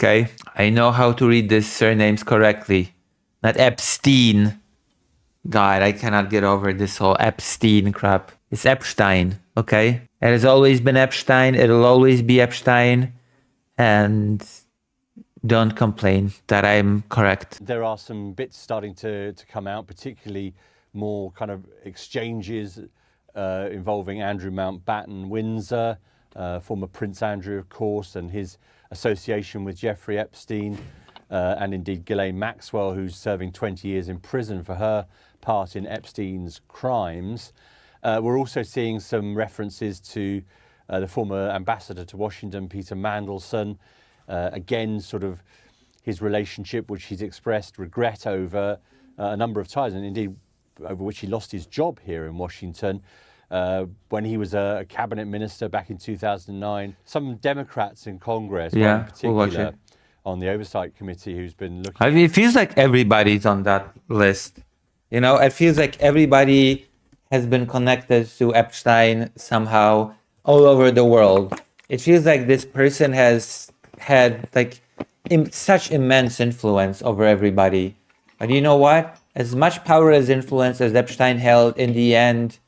Okay, I know how to read these surnames correctly. Not Epstein. God, I cannot get over this whole Epstein crap. It's Epstein, okay? It has always been Epstein. It'll always be Epstein. And don't complain that I'm correct. There are some bits starting to come out, particularly more kind of exchanges involving Andrew Mountbatten Windsor, former Prince Andrew, of course, and his association with Jeffrey Epstein, and indeed Ghislaine Maxwell, who's serving 20 years in prison for her part in Epstein's crimes. We're also seeing some references to the former ambassador to Washington, Peter Mandelson, again, sort of his relationship, which he's expressed regret over a number of times, and indeed over which he lost his job here in Washington when he was a cabinet minister back in 2009. Some Democrats in Congress, one in particular, on the Oversight Committee, who's been looking... I mean, it feels like everybody's on that list. You know, it feels like everybody has been connected to Epstein somehow all over the world. It feels like this person has had like such immense influence over everybody. But you know what? As much power as influence as Epstein held, in the end,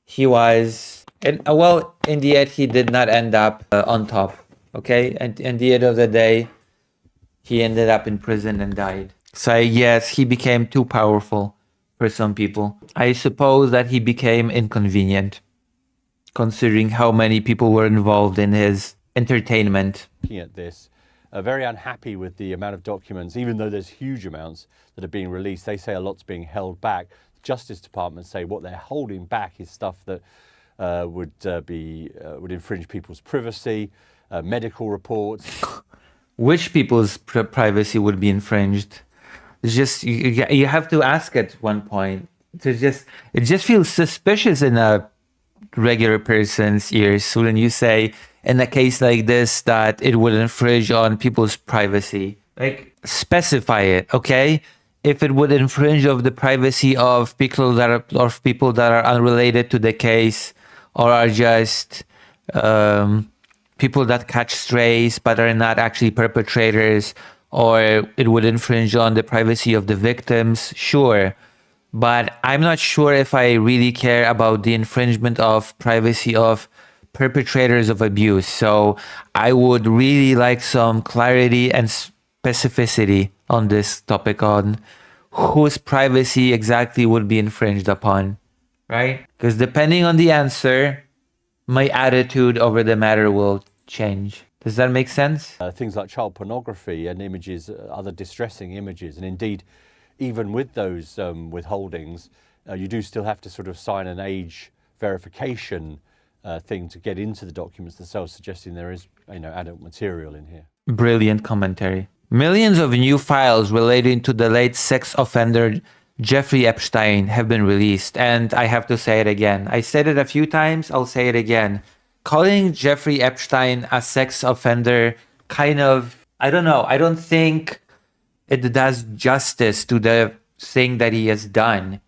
he was... And well, in the end, he did not end up on top. Okay? And at the end of the day, he ended up in prison and died. So yes, he became too powerful for some people. I suppose that he became inconvenient, considering how many people were involved in his entertainment. Looking at this, very unhappy with the amount of documents, even though there's huge amounts that are being released. They say a lot's being held back. The Justice Department say what they're holding back is stuff that would infringe people's privacy, medical reports. Which people's privacy would be infringed? It's just you have to ask at one point. It just feels suspicious in a regular person's ears when you say in a case like this that it would infringe on people's privacy. Like, specify it, okay? If it would infringe of the privacy of people that are unrelated to the case, or are just people that catch strays but are not actually perpetrators, or it would infringe on the privacy of the victims, sure. But I'm not sure if I really care about the infringement of privacy of perpetrators of abuse. So I would really like some clarity and specificity on this topic, on whose privacy exactly would be infringed upon, right? Because depending on the answer, my attitude over the matter will change. Does that make sense? Things like child pornography and images, other distressing images, and indeed, even with those withholdings, you do still have to sort of sign an age verification thing to get into the documents themselves, suggesting there is, adult material in here. Brilliant commentary. Millions of new files relating to the late sex offender Jeffrey Epstein have been released, and I have to say it again. I said it a few times, I'll say it again. Calling Jeffrey Epstein a sex offender kind of, I don't know, I don't think it does justice to the thing that he has done.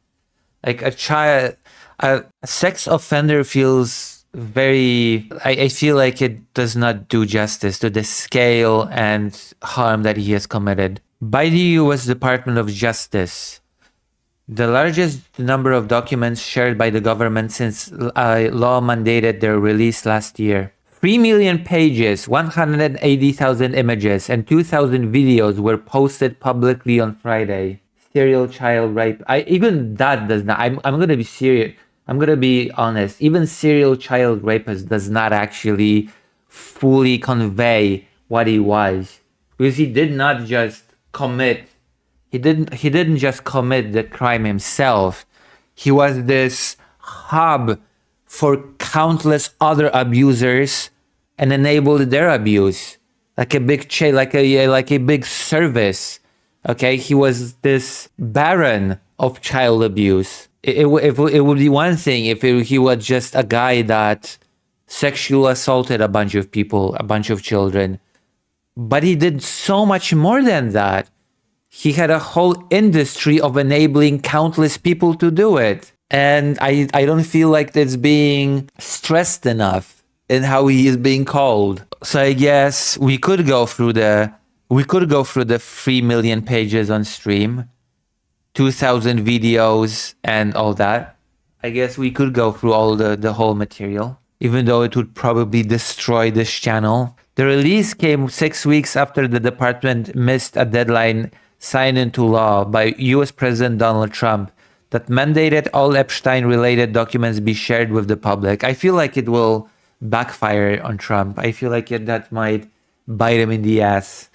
Like a sex offender feels very, I feel like it does not do justice to the scale and harm that he has committed. By the US Department of Justice, the largest number of documents shared by the government since law mandated their release last year. 3 million pages, 180,000 images, and 2,000 videos were posted publicly on Friday. Serial child rape. Even that does not. I'm going to be serious. I'm going to be honest. Even serial child rapist does not actually fully convey what he was, because he did not just commit. He didn't just commit the crime himself. He was this hub for countless other abusers and enabled their abuse, like a big chain, like a big service. Okay, he was this baron of child abuse. It would be one thing if he was just a guy that sexually assaulted a bunch of people, a bunch of children, but he did so much more than that. He had a whole industry of enabling countless people to do it. And I don't feel like it's being stressed enough in how he is being called. So I guess we could go through the we could go through the 3 million pages on stream, 2,000 videos and all that. I guess we could go through all the whole material, even though it would probably destroy this channel. The release came 6 weeks after the department missed a deadline signed into law by US President Donald Trump that mandated all Epstein-related documents be shared with the public. I feel like it will backfire on Trump. I feel like that might bite him in the ass.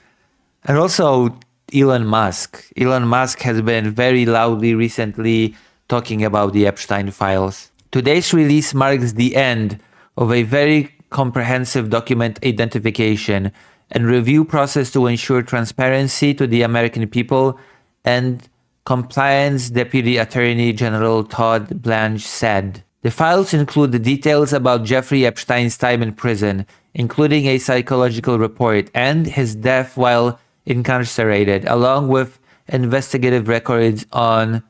And also Elon Musk. Elon Musk has been very loudly recently talking about the Epstein files. Today's release marks the end of a very comprehensive document identification and review process to ensure transparency to the American people, and Compliance Deputy Attorney General Todd Blanche said. The files include the details about Jeffrey Epstein's time in prison, including a psychological report and his death while incarcerated, along with investigative records on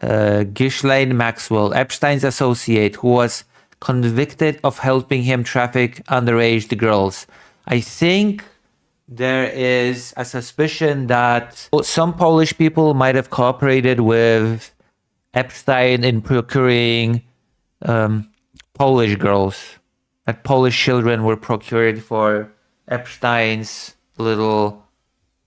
Ghislaine Maxwell, Epstein's associate, who was convicted of helping him traffic underage girls. I think there is a suspicion that some Polish people might have cooperated with Epstein in procuring Polish girls. That Polish children were procured for Epstein's little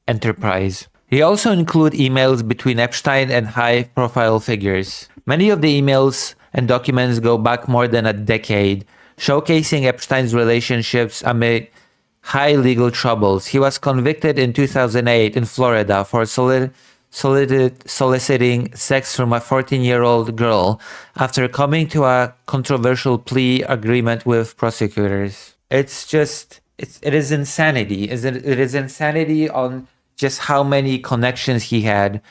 enterprise. He also included emails between Epstein and high-profile figures. Many of the emails and documents go back more than a decade, showcasing Epstein's relationships amid high legal troubles. He was convicted in 2008 in Florida for soliciting sex from a 14-year-old girl after coming to a controversial plea agreement with prosecutors. It is insanity. It is insanity on just how many connections he had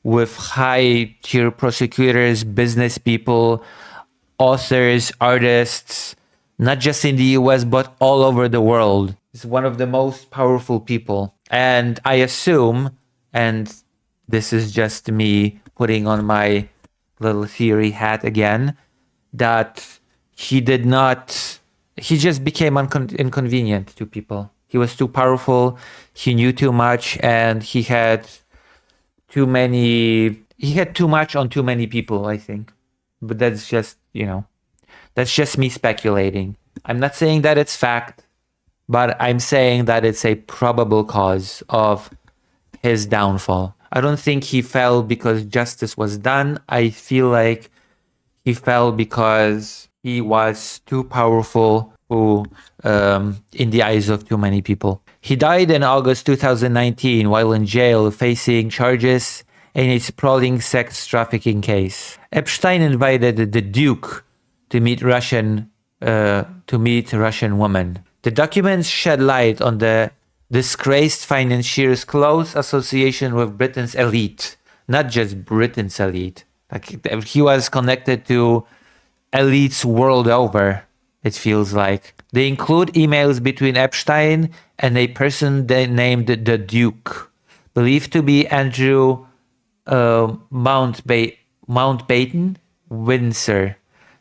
with high-tier prosecutors, business people, authors, artists, not just in the US, but all over the world. He's one of the most powerful people. And I assume, and this is just me putting on my little theory hat again, that he just became inconvenient to people. He was too powerful, he knew too much, and he had too much on too many people, I think. But that's just, that's just me speculating. I'm not saying that it's fact, but I'm saying that it's a probable cause of his downfall. I don't think he fell because justice was done. I feel like he fell because he was too powerful in the eyes of too many people. He died in August 2019 while in jail facing charges in a sprawling sex trafficking case. Epstein invited the Duke to meet Russian women. The documents shed light on the disgraced financier's close association with Britain's elite, not just Britain's elite. Like, he was connected to elites world over, it feels like. They include emails between Epstein and a person they named the Duke, believed to be Andrew Mountbatten Windsor,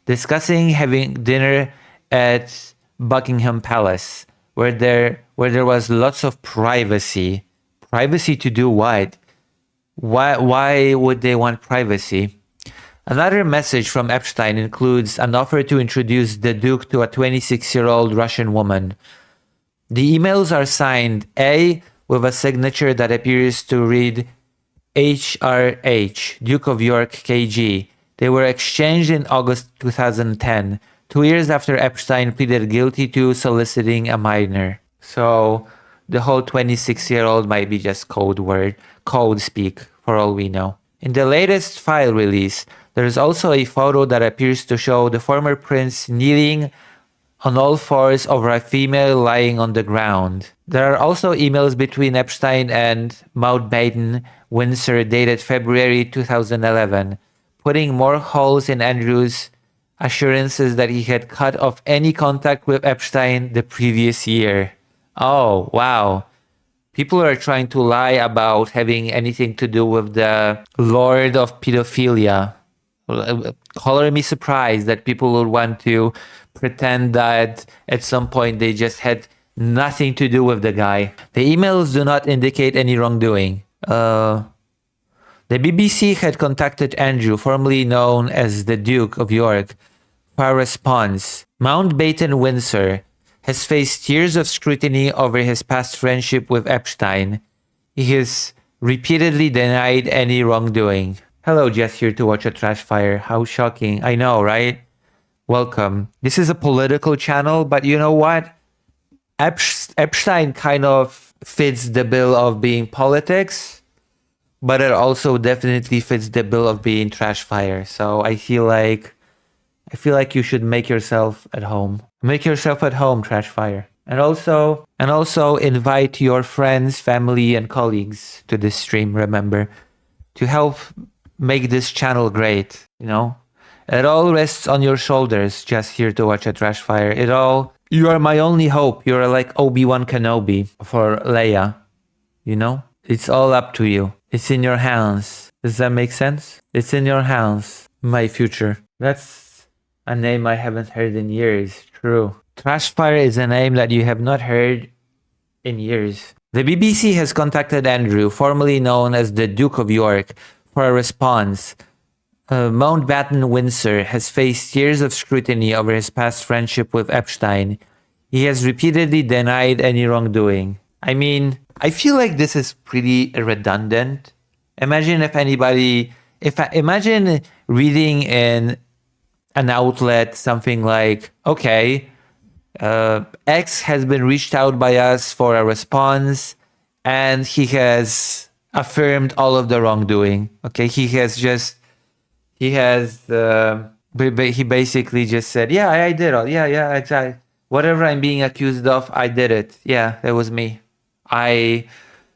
discussing having dinner at Buckingham Palace, where there was lots of privacy. Privacy to do what? Why would they want privacy? Another message from Epstein includes an offer to introduce the Duke to a 26-year-old Russian woman. The emails are signed A with a signature that appears to read HRH, Duke of York KG. They were exchanged in August 2010, 2 years after Epstein pleaded guilty to soliciting a minor. So the whole 26-year-old might be just code speak, for all we know. In the latest file release, there is also a photo that appears to show the former prince kneeling on all fours over a female lying on the ground. There are also emails between Epstein and Mountbatten Windsor dated February 2011, putting more holes in Andrew's assurances that he had cut off any contact with Epstein the previous year. Oh, wow. People are trying to lie about having anything to do with the Lord of Pedophilia. Color me surprised that people would want to pretend that at some point they just had Nothing to do with the guy. The emails do not indicate any wrongdoing. The BBC had contacted Andrew, formerly known as the Duke of York, for a response. Mountbatten Windsor has faced years of scrutiny over his past friendship with Epstein. He has repeatedly denied any wrongdoing. Hello, Jess here to watch a trash fire. How shocking. I know, right? Welcome. This is a political channel, but you know what? Epstein kind of fits the bill of being politics, but it also definitely fits the bill of being trash fire. So I feel like you should make yourself at home. Make yourself at home, trash fire. And also invite your friends, family, and colleagues to this stream, remember, to help make this channel great, you know? It all rests on your shoulders, just here to watch a trash fire. You are my only hope. You're like Obi-Wan Kenobi for Leia, you know? It's all up to you. It's in your hands. Does that make sense? It's in your hands, my future. That's a name I haven't heard in years. True. Trashfire is a name that you have not heard in years. The BBC has contacted Andrew, formerly known as the Duke of York, for a response. Mountbatten Windsor has faced years of scrutiny over his past friendship with Epstein. He has repeatedly denied any wrongdoing. I mean, I feel like this is pretty redundant. Imagine imagine reading in an outlet something like, okay, X has been reached out by us for a response, and he has affirmed all of the wrongdoing. Okay, he basically just said, yeah, I did all. Yeah, exactly. Whatever I'm being accused of, I did it. Yeah, that was me. I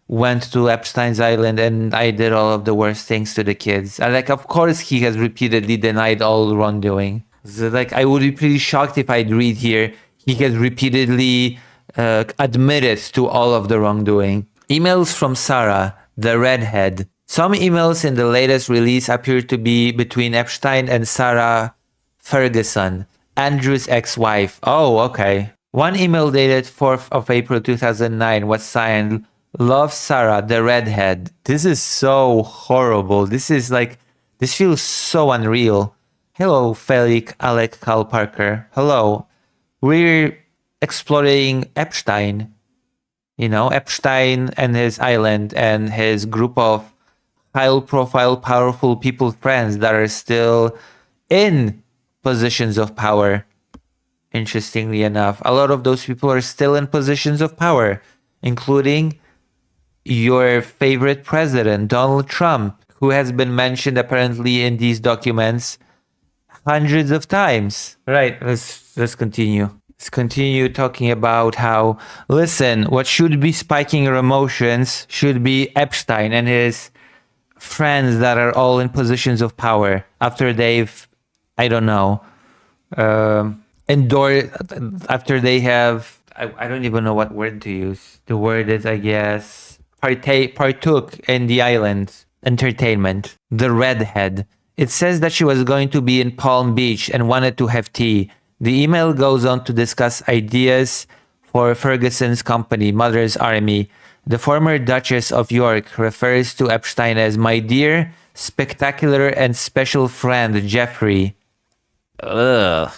went to Epstein's Island and I did all of the worst things to the kids. And like, of course, he has repeatedly denied all wrongdoing. So, like, I would be pretty shocked if I'd read here, he has repeatedly admitted to all of the wrongdoing. Emails from Sarah, the redhead. Some emails in the latest release appear to be between Epstein and Sarah Ferguson, Andrew's ex-wife. Oh, okay. One email dated 4th of April 2009 was signed, Love Sarah, the redhead. This is so horrible. This feels so unreal. Hello, Felix Alec Carl Parker. Hello. We're exploring Epstein. You know, Epstein and his island and his group of high-profile, powerful people friends that are still in positions of power. Interestingly enough, a lot of those people are still in positions of power, including your favorite president, Donald Trump, who has been mentioned apparently in these documents hundreds of times. Right, let's continue. Let's continue talking about how, listen, what should be spiking your emotions should be Epstein and his friends that are all in positions of power after they've, I don't know, after they have, I don't even know what word to use. The word is, I guess, partook in the island entertainment. The redhead. It says that she was going to be in Palm Beach and wanted to have tea. The email goes on to discuss ideas for Ferguson's company, Mother's Army. The former Duchess of York refers to Epstein as my dear, spectacular, and special friend, Jeffrey. Ugh.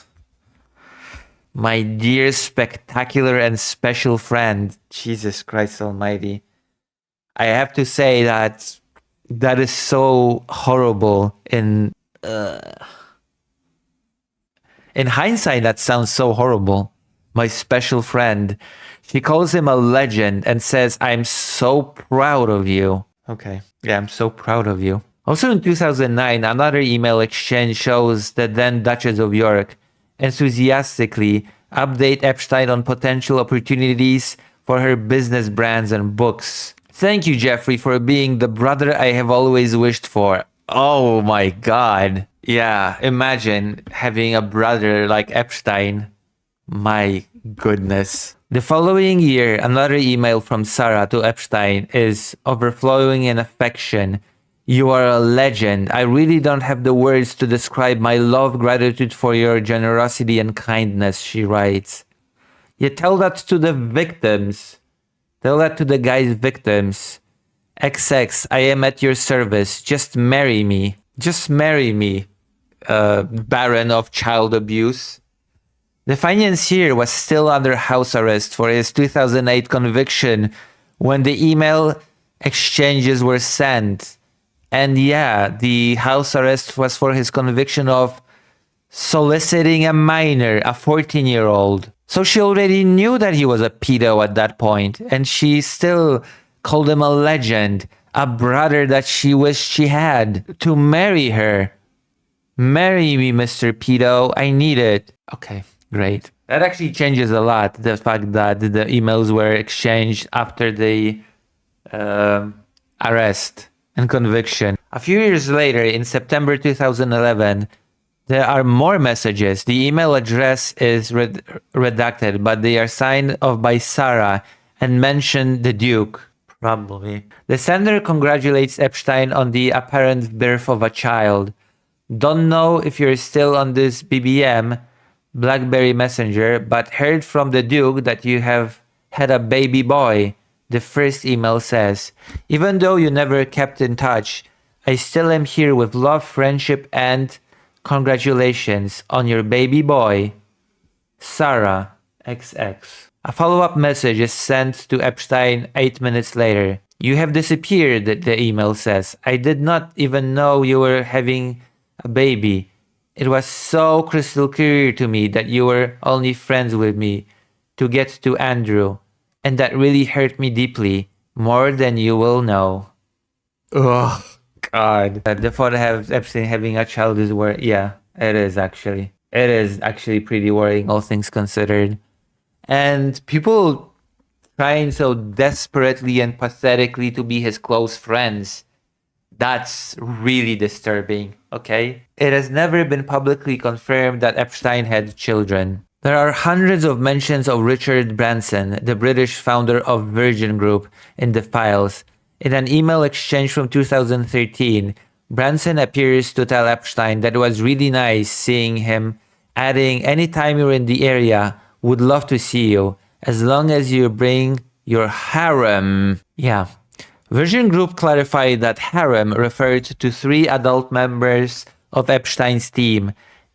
My dear, spectacular, and special friend. Jesus Christ Almighty. I have to say that is so horrible. In hindsight, that sounds so horrible. My special friend. She calls him a legend and says, I'm so proud of you. Okay. Yeah, I'm so proud of you. Also in 2009, another email exchange shows that then Duchess of York enthusiastically update Epstein on potential opportunities for her business brands and books. Thank you, Jeffrey, for being the brother I have always wished for. Oh my God. Yeah, imagine having a brother like Epstein. My goodness. The following year, another email from Sarah to Epstein is overflowing in affection. You are a legend. I really don't have the words to describe my love, gratitude for your generosity and kindness, she writes. You tell that to the victims. Tell that to the guy's victims. XX, I am at your service. Just marry me. Just marry me, Baron of child abuse. The financier was still under house arrest for his 2008 conviction when the email exchanges were sent. And yeah, the house arrest was for his conviction of soliciting a minor, a 14-year-old. So she already knew that he was a pedo at that point, and she still called him a legend, a brother that she wished she had, to marry her. Marry me, Mr. Pedo. I need it. Okay, great. That actually changes a lot, the fact that the emails were exchanged after the arrest and conviction. A few years later, in September 2011, there are more messages. The email address is redacted, but they are signed off by Sarah and mention the Duke. Probably. The sender congratulates Epstein on the apparent birth of a child. Don't know if you're still on this BBM, BlackBerry Messenger, but heard from the Duke that you have had a baby boy. The first email says, even though you never kept in touch, I still am here with love, friendship, and congratulations on your baby boy, Sarah XX. A follow-up message is sent to Epstein 8 minutes later. You have disappeared, the email says. I did not even know you were having a baby. It was so crystal clear to me that you were only friends with me to get to Andrew. And that really hurt me deeply, more than you will know. Ugh, God. The thought of Epstein having a child is worrying. Yeah, it is actually. It is actually pretty worrying, all things considered. And people trying so desperately and pathetically to be his close friends. That's really disturbing, okay? It has never been publicly confirmed that Epstein had children. There are hundreds of mentions of Richard Branson, the British founder of Virgin Group, in the files. In an email exchange from 2013, Branson appears to tell Epstein that it was really nice seeing him, adding, anytime you're in the area, would love to see you, as long as you bring your harem. Yeah. Virgin Group clarified that harem referred to 3 adult members of Epstein's team,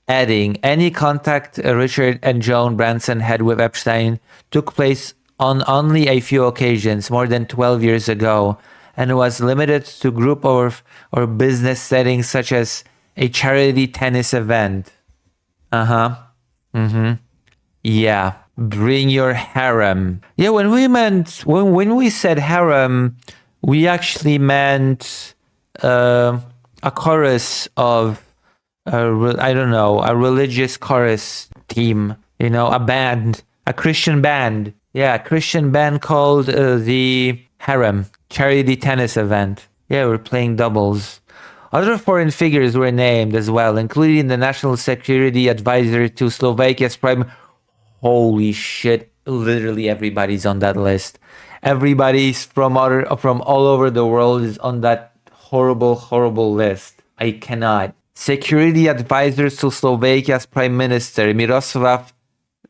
adding, any contact Richard and Joan Branson had with Epstein took place on only a few occasions more than 12 years ago, and was limited to group or business settings such as a charity tennis event. Yeah, bring your harem. Yeah, when we said harem, we actually meant a chorus of a religious chorus team, a band, a Christian band. Yeah, a Christian band called the Harem charity tennis event. Yeah, we're playing doubles. Other foreign figures were named as well, including the national security advisor to Slovakia's prime. Holy shit! Literally everybody's on that list. Everybody's from all over the world is on that horrible list. I cannot. Security advisors to Slovakia's Prime Minister Miroslav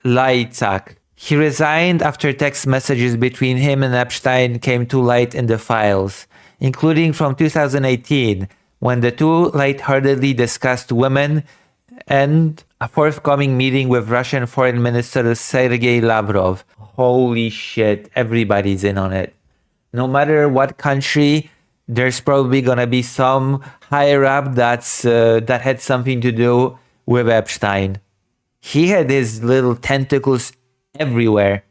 Lajčák. He resigned after text messages between him and Epstein came to light in the files, including from 2018, when the two lightheartedly discussed women and a forthcoming meeting with Russian Foreign Minister Sergei Lavrov. Holy shit, everybody's in on it. No matter what country, there's probably gonna be some higher up that had something to do with Epstein. He had his little tentacles everywhere,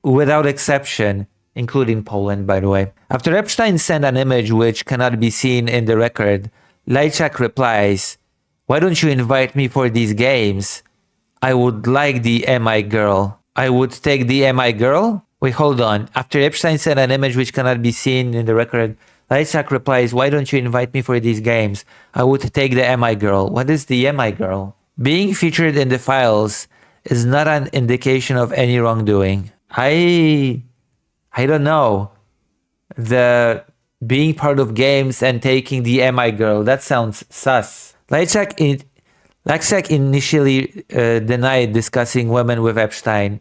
without exception, including Poland, by the way. After Epstein sent an image which cannot be seen in the record, Lajčák replies, "Why don't you invite me for these games? I would like the MI girl. I would take the MI girl?" Wait, hold on. After Epstein sent an image which cannot be seen in the record, Lajčák replies, "Why don't you invite me for these games? I would take the MI girl." What is the MI girl? Being featured in the files is not an indication of any wrongdoing. I don't know. The being part of games and taking the MI girl, that sounds sus. Lajčák initially denied discussing women with Epstein,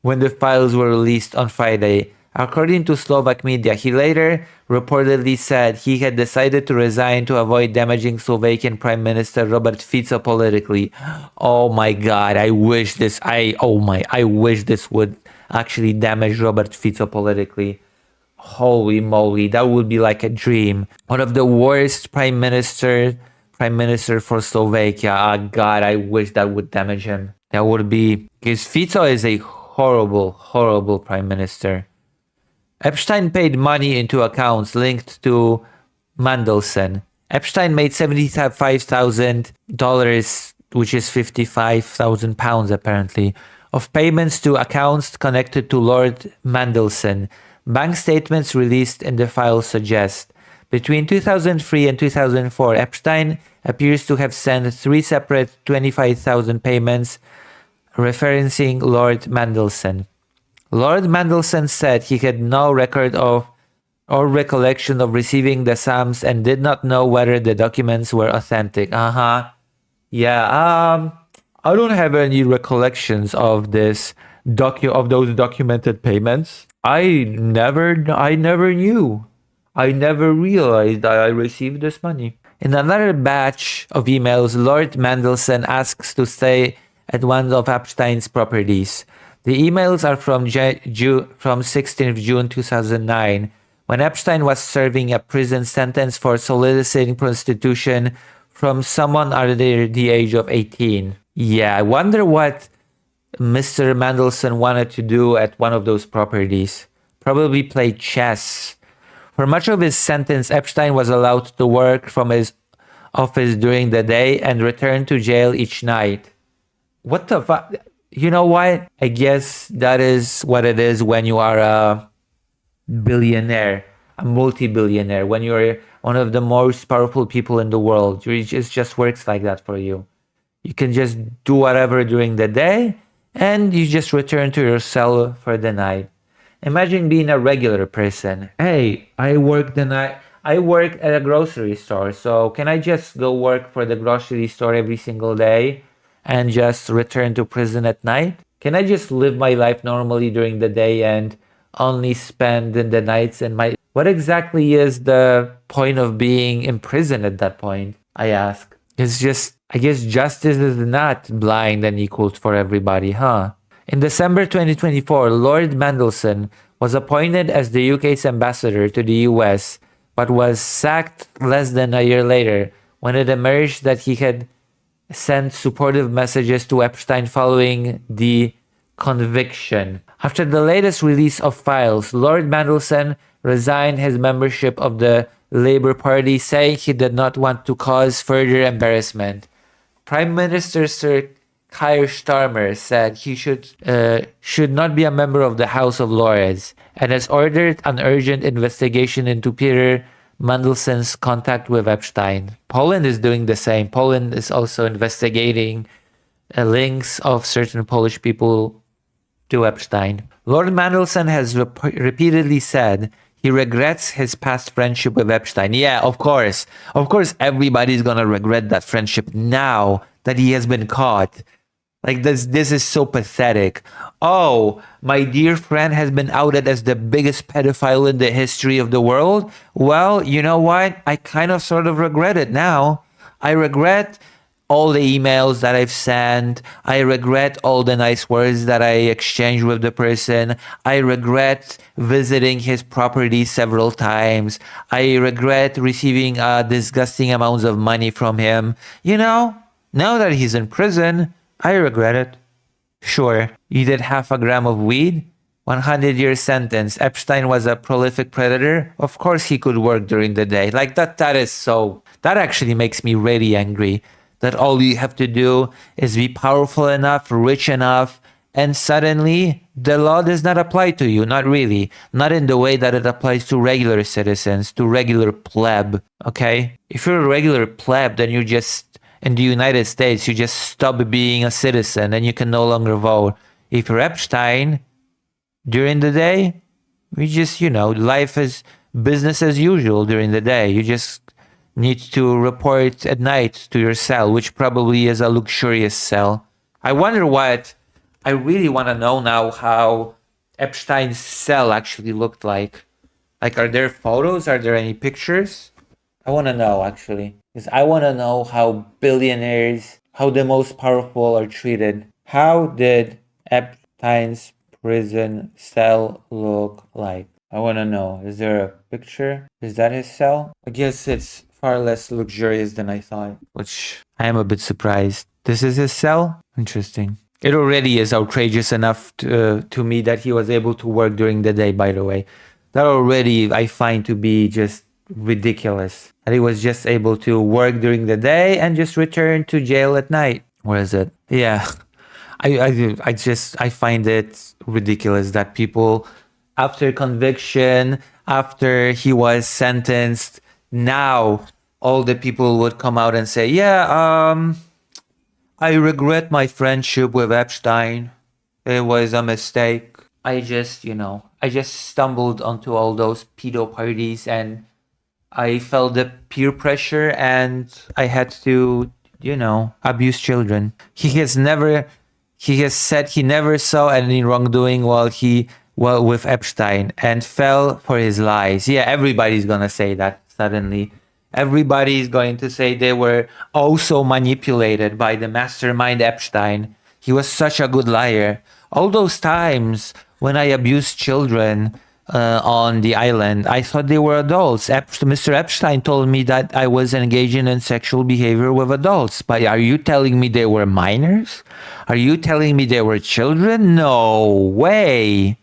when the files were released on Friday. According to Slovak media, he later reportedly said he had decided to resign to avoid damaging Slovakian Prime Minister Robert Fico politically. Oh my God, I wish this would actually damage Robert Fico politically. Holy moly, that would be like a dream. One of the worst prime minister for Slovakia. Oh God, I wish that would damage him. That would be, because Fico is a horrible prime minister. Epstein paid money into accounts linked to Mandelson. Epstein made $75,000, which is 55,000 pounds apparently, of payments to accounts connected to Lord Mandelson. Bank statements released in the file suggest between 2003 and 2004, Epstein appears to have sent 3 separate 25,000 payments referencing Lord Mandelson. Lord Mandelson said he had no record of or recollection of receiving the sums and did not know whether the documents were authentic. Yeah, I don't have any recollections of those documented payments. I never knew. I never realized that I received this money. In another batch of emails, Lord Mandelson asks to stay at one of Epstein's properties. The emails are from 16th June 2009, when Epstein was serving a prison sentence for soliciting prostitution from someone under the age of 18. Yeah, I wonder what Mr. Mandelson wanted to do at one of those properties. Probably play chess. For much of his sentence, Epstein was allowed to work from his office during the day and return to jail each night. What the fuck? You know what? I guess that is what it is when you are a billionaire, a multi-billionaire, when you're one of the most powerful people in the world. It just works like that for you. You can just do whatever during the day and you just return to your cell for the night. Imagine being a regular person. Hey, I work at a grocery store, so can I just go work for the grocery store every single day and just return to prison at night? Can I just live my life normally during the day and only spend the nights in my... What exactly is the point of being in prison at that point? I ask. It's just, I guess justice is not blind and equal for everybody, huh? In December 2024, Lord Mandelson was appointed as the UK's ambassador to the US, but was sacked less than a year later when it emerged that he had sent supportive messages to Epstein following the conviction. After the latest release of files, Lord Mandelson resigned his membership of the Labour Party, saying he did not want to cause further embarrassment. Prime Minister Sir Keir Starmer said he should not be a member of the House of Lords and has ordered an urgent investigation into Peter Mandelson's contact with Epstein. Poland is doing the same. Poland is also investigating links of certain Polish people to Epstein. Lord Mandelson has repeatedly said he regrets his past friendship with Epstein. Yeah, of course. Of course, everybody's gonna regret that friendship now that he has been caught. Like this is so pathetic. Oh, my dear friend has been outed as the biggest pedophile in the history of the world. Well, you know what? I kind of sort of regret it now. I regret all the emails that I've sent. I regret all the nice words that I exchanged with the person. I regret visiting his property several times. I regret receiving disgusting amounts of money from him. You know, now that he's in prison, I regret it. Sure, you did 0.5 gram of weed? 100-year sentence. Epstein was a prolific predator. Of course he could work during the day. Like that actually makes me really angry. That all you have to do is be powerful enough, rich enough, and suddenly the law does not apply to you. Not really. Not in the way that it applies to regular citizens, to regular pleb. Okay? If you're a regular pleb, then you just... In the United States, you just stop being a citizen and you can no longer vote. If you're Epstein, during the day, we just, life is business as usual during the day. You just need to report at night to your cell, which probably is a luxurious cell. I wonder what I really want to know now how Epstein's cell actually looked like. Like, are there photos? Are there any pictures? I want to know, actually. Because I want to know how billionaires, how the most powerful are treated. How did Epstein's prison cell look like? I want to know. Is there a picture? Is that his cell? I guess it's far less luxurious than I thought, which I am a bit surprised. This is his cell? Interesting. It already is outrageous enough to me that he was able to work during the day, by the way. That already I find to be just ridiculous. That he was just able to work during the day and just return to jail at night. Where is it? Yeah. I find it ridiculous that people, after conviction, after he was sentenced, now all the people would come out and say, I regret my friendship with Epstein. It was a mistake. I just stumbled onto all those pedo parties and I felt the peer pressure and I had to, abuse children. He has said he never saw any wrongdoing with Epstein and fell for his lies. Yeah, everybody's gonna say that suddenly. Everybody's going to say they were also manipulated by the mastermind Epstein. He was such a good liar. All those times when I abused children on the island, I thought they were adults. Mr. Epstein told me that I was engaging in sexual behavior with adults. But are you telling me they were minors? Are you telling me they were children? No way.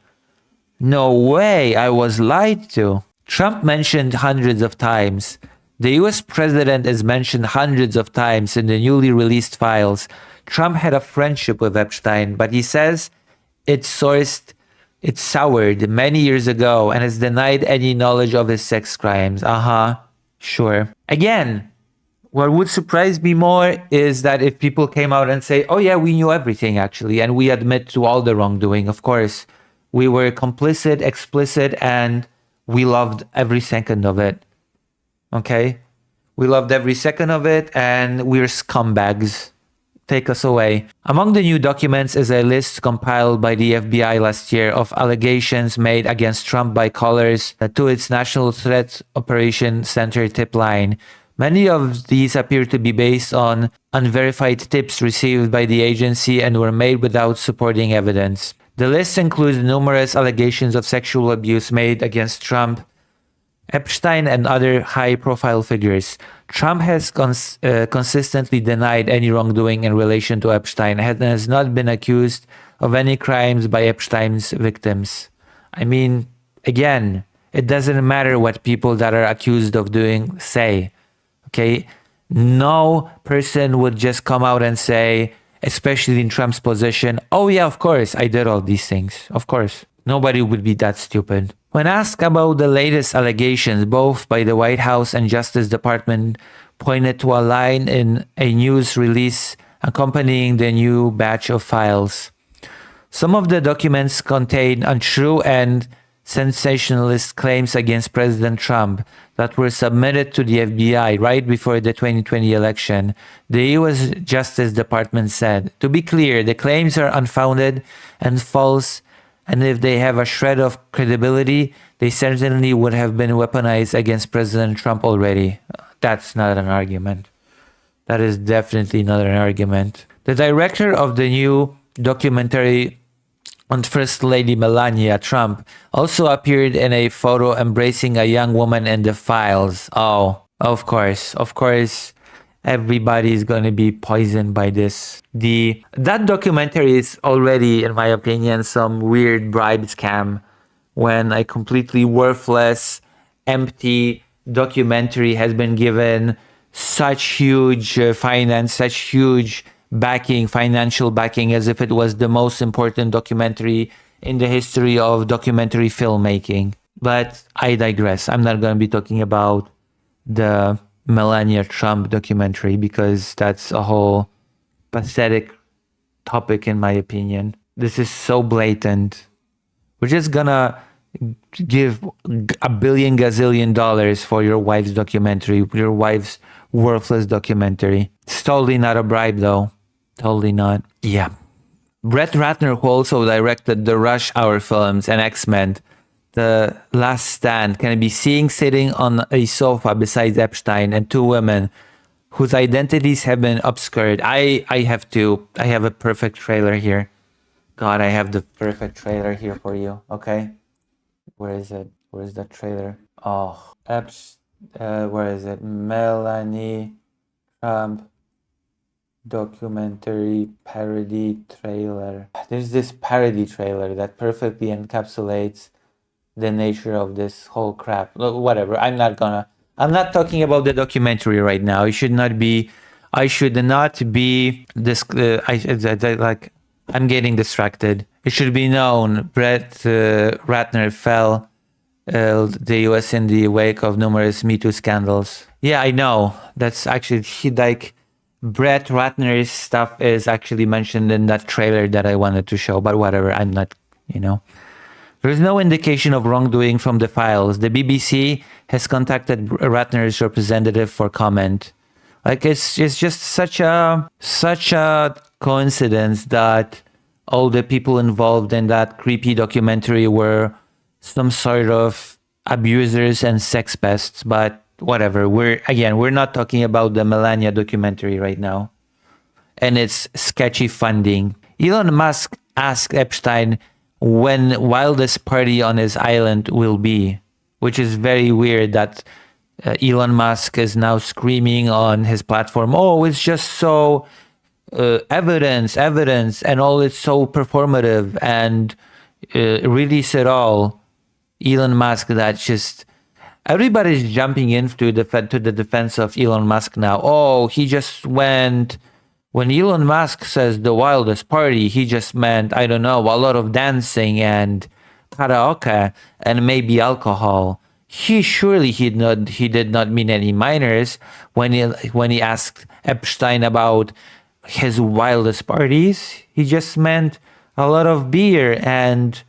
No way. I was lied to. Trump mentioned hundreds of times. The US president is mentioned hundreds of times in the newly released files. Trump had a friendship with Epstein, but he says it soured many years ago and has denied any knowledge of his sex crimes. Sure. Again, what would surprise me more is that if people came out and say, oh yeah, we knew everything actually, and we admit to all the wrongdoing, of course. We were complicit, explicit, and we loved every second of it. Okay? We loved every second of it, and we're scumbags. Take us away. Among the new documents is a list compiled by the FBI last year of allegations made against Trump by callers to its National Threat Operation Center tip line. Many of these appear to be based on unverified tips received by the agency and were made without supporting evidence. The list includes numerous allegations of sexual abuse made against Trump, Epstein, and other high-profile figures. Trump has consistently denied any wrongdoing in relation to Epstein and has not been accused of any crimes by Epstein's victims. I mean, again, it doesn't matter what people that are accused of doing say. Okay? No person would just come out and say, especially in Trump's position, oh yeah, of course, I did all these things. Of course. Nobody would be that stupid. When asked about the latest allegations, both by the White House and Justice Department pointed to a line in a news release accompanying the new batch of files. Some of the documents contain untrue and sensationalist claims against President Trump that were submitted to the FBI right before the 2020 election, the U.S. Justice Department said. To be clear, the claims are unfounded and false, and if they have a shred of credibility, they certainly would have been weaponized against President Trump already. That's not an argument. That is definitely not an argument. The director of the new documentary on First Lady Melania Trump also appeared in a photo embracing a young woman in the files. Oh, of course. Everybody's going to be poisoned by this. That documentary is already, in my opinion, some weird bribe scam when a completely worthless, empty documentary has been given such huge finance, such huge backing, financial backing, as if it was the most important documentary in the history of documentary filmmaking. But I digress. I'm not going to be talking about the Melania Trump documentary because that's a whole pathetic topic in my opinion. This is so blatant. We're just gonna give $1 billion gazillion for your wife's documentary, your wife's worthless documentary. It's totally not a bribe though. Totally not. Yeah. Brett Ratner, who also directed the Rush Hour films and X-Men, The Last Stand, can be seen sitting on a sofa beside Epstein and two women whose identities have been obscured. I have a perfect trailer here. God, I have the perfect trailer here for you. Okay. Where is it? Where is that trailer? Oh, where is it? Melanie Trump documentary parody trailer. There's this parody trailer that perfectly encapsulates the nature of this whole crap. Whatever. I'm not talking about the documentary right now. I should not be this. I'm getting distracted. It should be known Brett Ratner fell the US in the wake of numerous Me Too scandals. Yeah, I know. That's actually Brett Ratner's stuff is actually mentioned in that trailer that I wanted to show, but whatever. I'm not, There's no indication of wrongdoing from the files. The BBC has contacted Ratner's representative for comment. It's just such a coincidence that all the people involved in that creepy documentary were some sort of abusers and sex pests, but whatever. We're not talking about the Melania documentary right now and its sketchy funding. Elon Musk asked Epstein when wildest party on his island will be, which is very weird that Elon Musk is now screaming on his platform, oh, it's just so evidence, and all, it's so performative and release it all. Elon Musk, that's just, everybody's jumping into the defense of Elon Musk now. Oh, he just went, when Elon Musk says the wildest party, he just meant, I don't know, a lot of dancing and karaoke and maybe alcohol. He did not mean any minors when he asked Epstein about his wildest parties. He just meant a lot of beer and,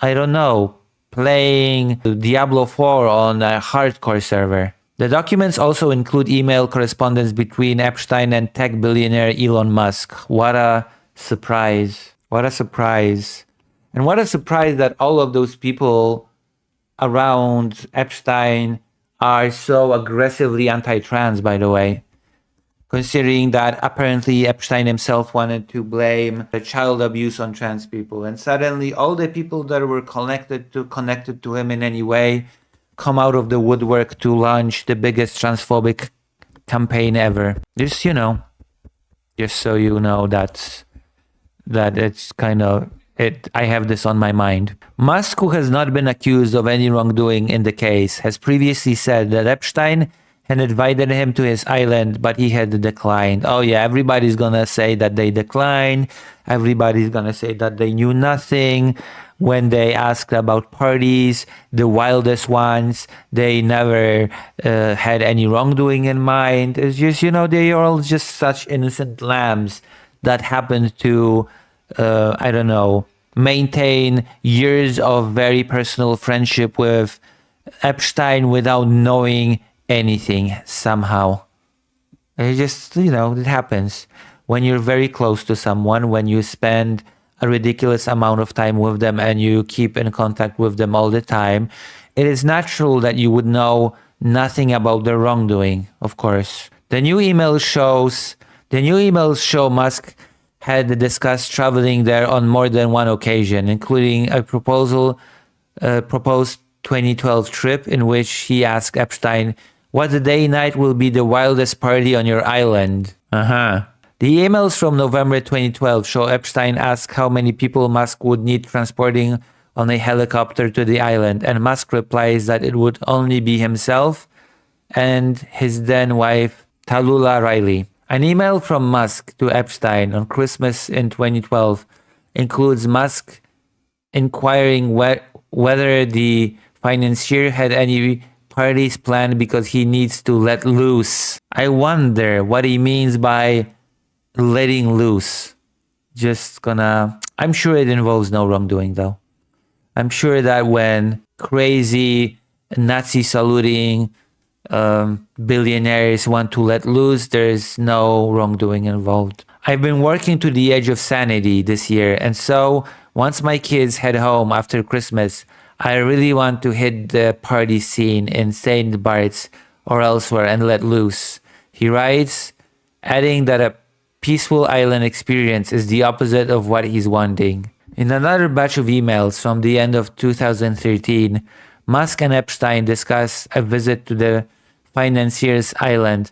I don't know, playing Diablo 4 on a hardcore server. The documents also include email correspondence between Epstein and tech billionaire Elon Musk. What a surprise. What a surprise. And what a surprise that all of those people around Epstein are so aggressively anti-trans, by the way. Considering that apparently Epstein himself wanted to blame the child abuse on trans people. And suddenly all the people that were connected to him in any way come out of the woodwork to launch the biggest transphobic campaign ever. Just so you know that it's kind of it. I have this on my mind. Musk, who has not been accused of any wrongdoing in the case, has previously said that Epstein had invited him to his island, but he had declined. Oh yeah, everybody's gonna say that they declined. Everybody's gonna say that they knew nothing. When they asked about parties, the wildest ones, they never had any wrongdoing in mind. It's just, they are all just such innocent lambs that happened to, I don't know, maintain years of very personal friendship with Epstein without knowing anything somehow. It just, it happens. When you're very close to someone, when you spend a ridiculous amount of time with them and you keep in contact with them all the time, it is natural that you would know nothing about their wrongdoing, of course. The new emails show Musk had discussed traveling there on more than one occasion, including a proposed 2012 trip in which he asked Epstein, what day night will be the wildest party on your island? The emails from November 2012 show Epstein asked how many people Musk would need transporting on a helicopter to the island, and Musk replies that it would only be himself and his then wife, Tallulah Riley. An email from Musk to Epstein on Christmas in 2012 includes Musk inquiring whether the financier had any parties planned because he needs to let loose. I wonder what he means by letting loose. I'm sure it involves no wrongdoing though. I'm sure that when crazy Nazi saluting billionaires want to let loose, there's no wrongdoing involved. I've been working to the edge of sanity this year, and so once my kids head home after Christmas, I really want to hit the party scene in St. Bart's or elsewhere and let loose. He writes, adding that a peaceful island experience is the opposite of what he's wanting. In another batch of emails from the end of 2013, Musk and Epstein discuss a visit to the financier's island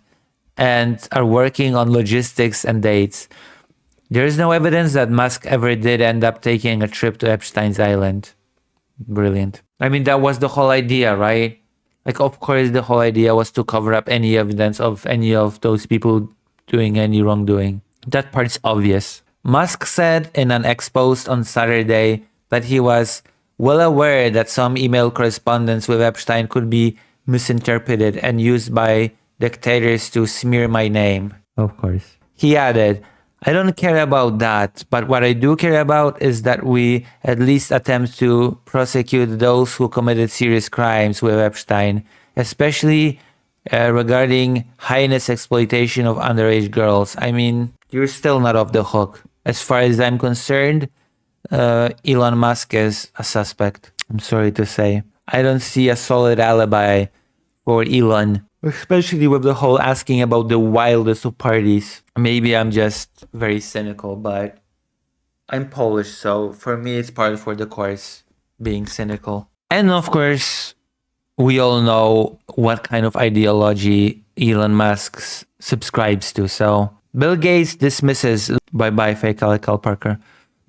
and are working on logistics and dates. There is no evidence that Musk ever did end up taking a trip to Epstein's island. Brilliant. I mean, that was the whole idea, right? Like, of course, the whole idea was to cover up any evidence of any of those people doing any wrongdoing. That part's obvious. Musk said in an X post on Saturday that he was well aware that some email correspondence with Epstein could be misinterpreted and used by dictators to smear my name. Of course. He added, I don't care about that, but what I do care about is that we at least attempt to prosecute those who committed serious crimes with Epstein, especially regarding heinous exploitation of underage girls. I mean, you're still not off the hook. As far as I'm concerned, Elon Musk is a suspect. I'm sorry to say. I don't see a solid alibi for Elon, especially with the whole asking about the wildest of parties. Maybe I'm just very cynical, but I'm Polish, so for me it's part for the course, being cynical. And of course, we all know what kind of ideology Elon Musk subscribes to. So Bill Gates dismisses bye fake Cal Parker.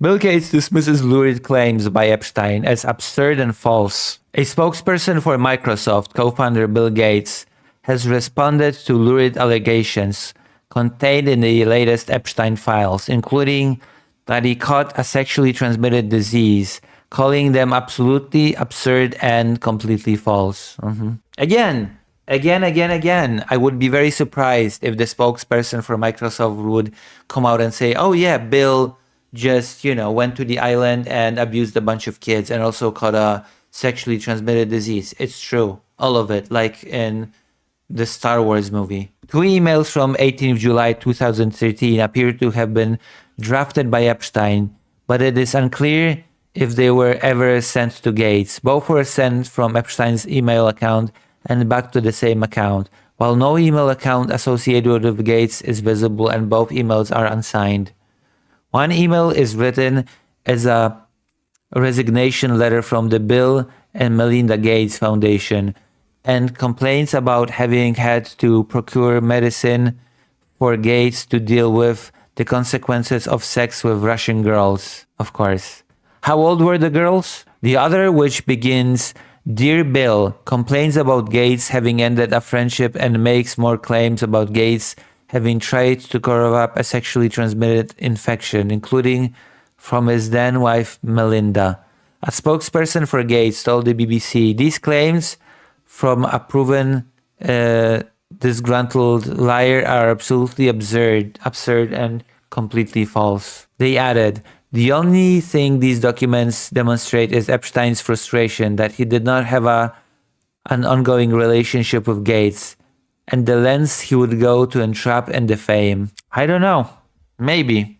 Bill Gates dismisses lurid claims by Epstein as absurd and false. A spokesperson for Microsoft, co-founder Bill Gates, has responded to lurid allegations contained in the latest Epstein files, including that he caught a sexually transmitted disease, calling them absolutely absurd and completely false. Again, I would be very surprised if the spokesperson for Microsoft would come out and say, oh yeah, Bill just, went to the island and abused a bunch of kids and also caught a sexually transmitted disease. It's true. All of it, like in the Star Wars movie. 2 emails from 18th July 2013 appear to have been drafted by Epstein, but it is unclear if they were ever sent to Gates. Both were sent from Epstein's email account and back to the same account, while no email account associated with Gates is visible and both emails are unsigned. One email is written as a resignation letter from the Bill and Melinda Gates Foundation and complains about having had to procure medicine for Gates to deal with the consequences of sex with Russian girls, of course. How old were the girls? The other, which begins, Dear Bill, complains about Gates having ended a friendship and makes more claims about Gates having tried to cover up a sexually transmitted infection, including from his then wife Melinda. A spokesperson for Gates told the BBC, these claims from a proven disgruntled liar are absolutely absurd and completely false. They added, the only thing these documents demonstrate is Epstein's frustration that he did not have an ongoing relationship with Gates and the lengths he would go to entrap and defame. I don't know. Maybe.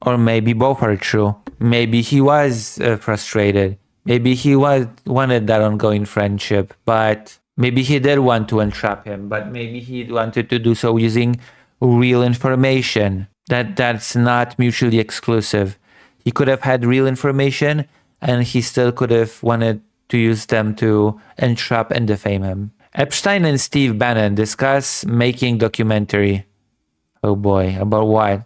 Or maybe both are true. Maybe he was frustrated. Maybe he wanted that ongoing friendship, but maybe he did want to entrap him, but maybe he wanted to do so using real information. That's not mutually exclusive. He could have had real information and he still could have wanted to use them to entrap and defame him. Epstein and Steve Bannon discuss making documentary. Oh boy, about what?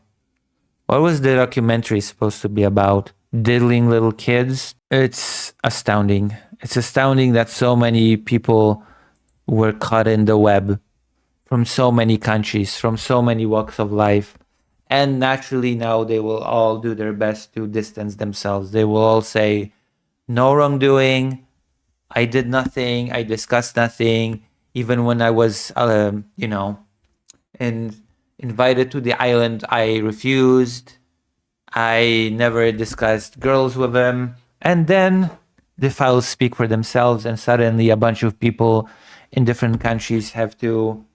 What was the documentary supposed to be about? Diddling little kids? It's astounding. It's astounding that so many people were caught in the web from so many countries, from so many walks of life. And naturally now they will all do their best to distance themselves. They will all say, no wrongdoing, I did nothing, I discussed nothing. Even when I was, invited to the island, I refused. I never discussed girls with them. And then the files speak for themselves, and suddenly a bunch of people in different countries have to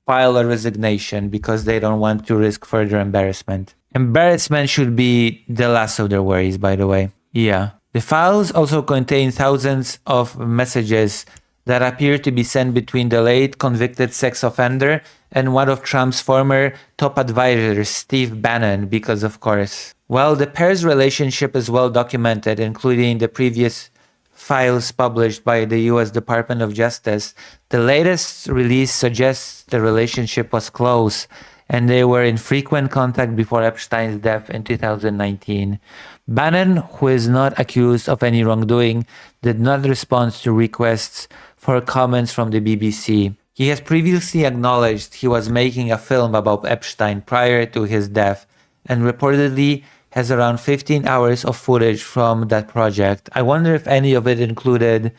file a resignation because they don't want to risk further embarrassment. Embarrassment should be the last of their worries, by the way. Yeah. The files also contain thousands of messages that appear to be sent between the late convicted sex offender and one of Trump's former top advisors, Steve Bannon, because of course. Well, the pair's relationship is well documented, including the previous files published by the US Department of Justice. The latest release suggests the relationship was close and they were in frequent contact before Epstein's death in 2019. Bannon, who is not accused of any wrongdoing, did not respond to requests for comments from the BBC. He has previously acknowledged he was making a film about Epstein prior to his death and reportedly has around 15 hours of footage from that project. I wonder if any of it included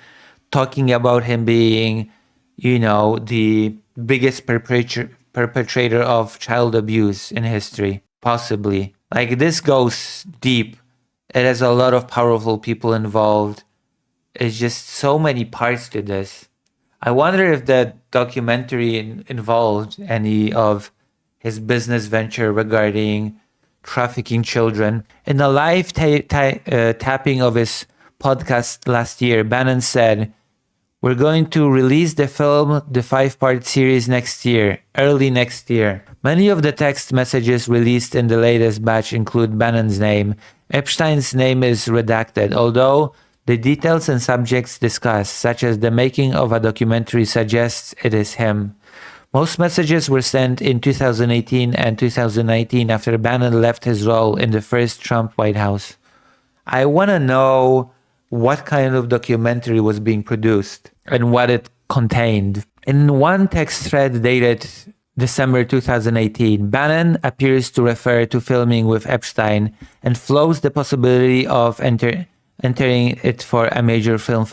talking about him being, the biggest perpetrator of child abuse in history. Possibly. Like, this goes deep. It has a lot of powerful people involved. It's just so many parts to this. I wonder if that documentary involved any of his business venture regarding trafficking children. In a live tapping of his podcast last year, Bannon said, "We're going to release the film, the 5-part series next year, early next year." Many of the text messages released in the latest batch include Bannon's name. Epstein's name is redacted, although the details and subjects discussed, such as the making of a documentary, suggests it is him. Most messages were sent in 2018 and 2019 after Bannon left his role in the first Trump White House. I want to know what kind of documentary was being produced and what it contained. In one text thread dated December 2018, Bannon appears to refer to filming with Epstein and floats the possibility of entering it for a major film.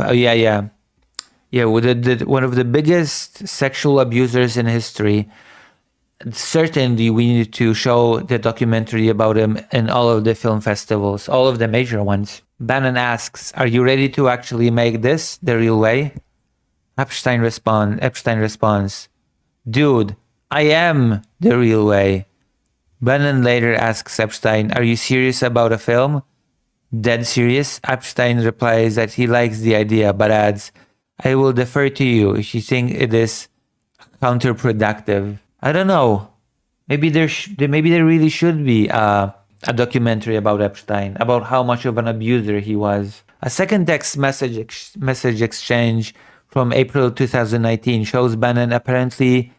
One of the biggest sexual abusers in history. Certainly, we need to show the documentary about him in all of the film festivals, all of the major ones. Bannon asks, "Are you ready to actually make this the real way?" Epstein responds, "Dude, I am the real way." Bannon later asks Epstein, "Are you serious about a film?" "Dead serious." Epstein replies that he likes the idea, but adds, "I will defer to you if you think it is counterproductive." I don't know. Maybe there really should be a documentary about Epstein, about how much of an abuser he was. A second text message exchange from April 2019 shows Bannon apparently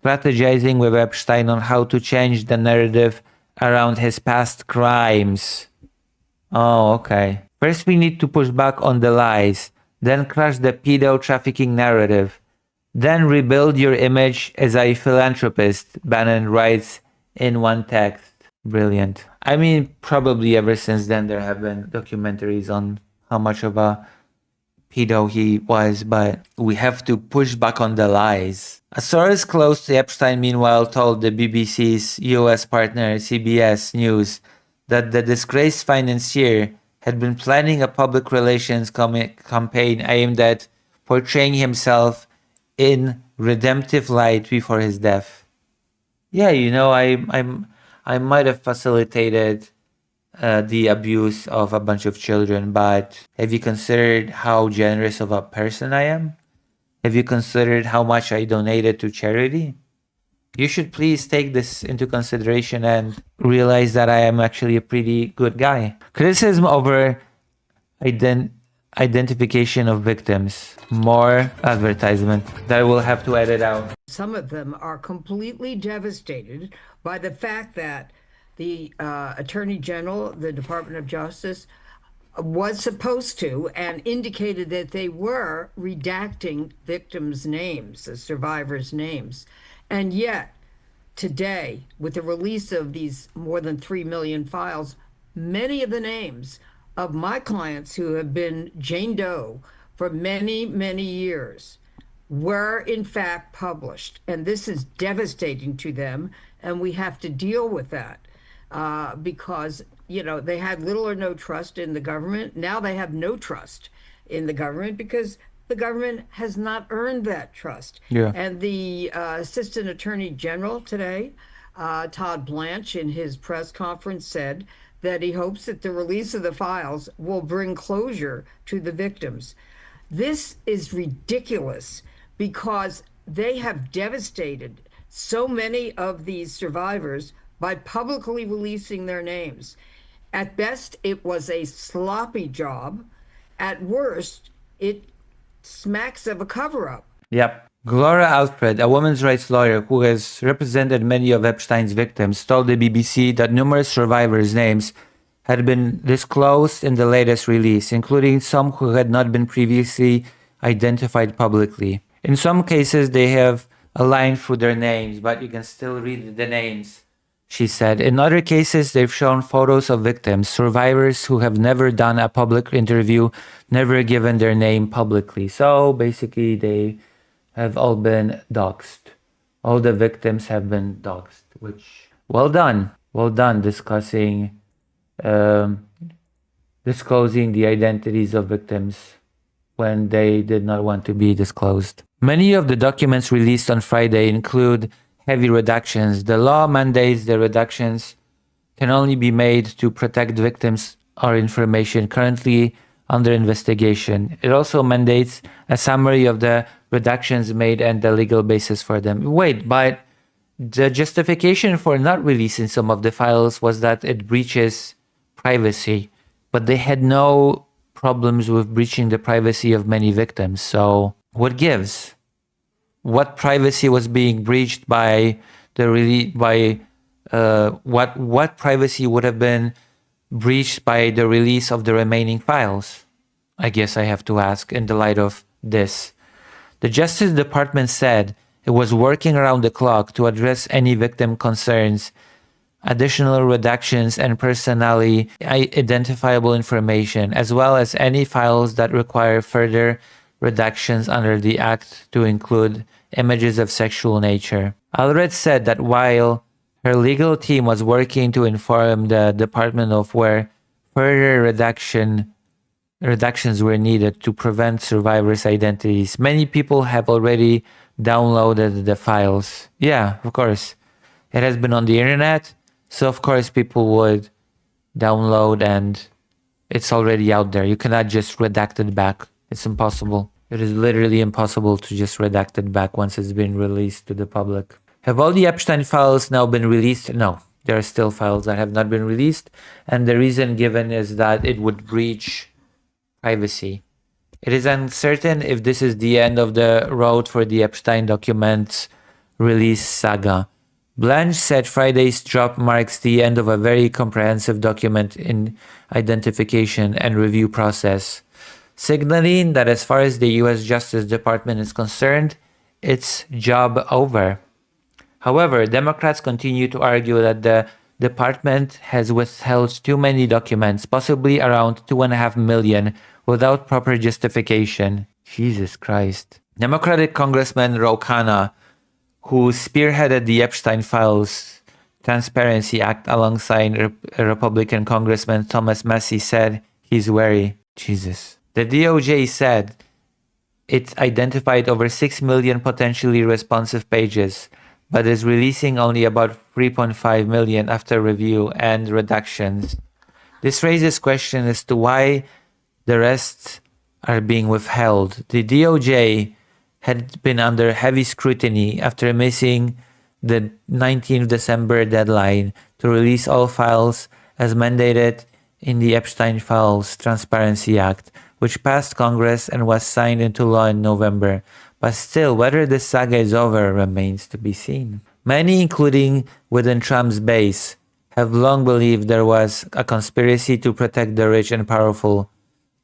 strategizing with Epstein on how to change the narrative around his past crimes. Oh, okay. First, we need to push back on the lies, then crush the pedo trafficking narrative, then rebuild your image as a philanthropist, Bannon writes in one text. Brilliant. I mean, probably ever since then there have been documentaries on how much of a pedo he was, but we have to push back on the lies. A source close to Epstein, meanwhile, told the BBC's US partner CBS News that the disgraced financier had been planning a public relations campaign aimed at portraying himself in redemptive light before his death. Yeah, I might have facilitated the abuse of a bunch of children, but have you considered how generous of a person I am? Have you considered how much I donated to charity? You should please take this into consideration and realize that I am actually a pretty good guy. Criticism over identification of victims. More advertisement that I will have to edit out. Some of them are completely devastated by the fact that the Attorney General, the Department of Justice, was supposed to and indicated that they were redacting victims' names, the survivors' names. And yet, today, with the release of these more than 3 million files, many of the names of my clients who have been Jane Doe for many, many years were in fact published. And this is devastating to them. And we have to deal with that because, they had little or no trust in the government. Now they have no trust in the government because the government has not earned that trust. Yeah. And the Assistant Attorney General today Todd Blanche, in his press conference, said that he hopes that the release of the files will bring closure to the victims. This is ridiculous because they have devastated so many of these survivors by publicly releasing their names. At best, it was a sloppy job. At worst, it smacks of a cover-up. Yep. Gloria Alfred, a women's rights lawyer who has represented many of Epstein's victims, told the BBC that numerous survivors' names had been disclosed in the latest release, including some who had not been previously identified publicly. In some cases, they have a line through their names, but you can still read the names, she said. In other cases, they've shown photos of victims, survivors who have never done a public interview, never given their name publicly. So basically, they have all been doxxed. All the victims have been doxxed, which, well done disclosing the identities of victims when they did not want to be disclosed. Many of the documents released on Friday include heavy redactions. The law mandates the redactions can only be made to protect victims or information currently under investigation. It also mandates a summary of the redactions made and the legal basis for them. Wait, but the justification for not releasing some of the files was that it breaches privacy, but they had no problems with breaching the privacy of many victims. So what gives? What privacy was being breached by what privacy would have been breached by the release of the remaining files? I guess I have to ask in the light of this. The Justice Department said it was working around the clock to address any victim concerns, additional redactions, and personally identifiable information, as well as any files that require further redactions under the Act to include images of sexual nature. Alred said that while her legal team was working to inform the department of where further redactions were needed to prevent survivors' identities, many people have already downloaded the files. Yeah, of course. It has been on the internet, so of course people would download and it's already out there. You cannot just redact it back. It's impossible. It is literally impossible to just redact it back once it's been released to the public. Have all the Epstein files now been released? No, there are still files that have not been released, and the reason given is that it would breach privacy. It is uncertain if this is the end of the road for the Epstein documents release saga. Blanche said Friday's drop marks the end of a very comprehensive document in identification and review process, signaling that as far as the US Justice Department is concerned, it's job over. However, Democrats continue to argue that the department has withheld too many documents, possibly around 2.5 million, without proper justification. Jesus Christ. Democratic Congressman Ro Khanna, who spearheaded the Epstein Files Transparency Act alongside Republican Congressman Thomas Massie, said he's wary. Jesus. The DOJ said it identified over 6 million potentially responsive pages, but is releasing only about 3.5 million after review and redactions. This raises questions as to why the rest are being withheld. The DOJ had been under heavy scrutiny after missing the 19th December deadline to release all files as mandated in the Epstein Files Transparency Act, which passed Congress and was signed into law in November. But still, whether this saga is over remains to be seen. Many, including within Trump's base, have long believed there was a conspiracy to protect the rich and powerful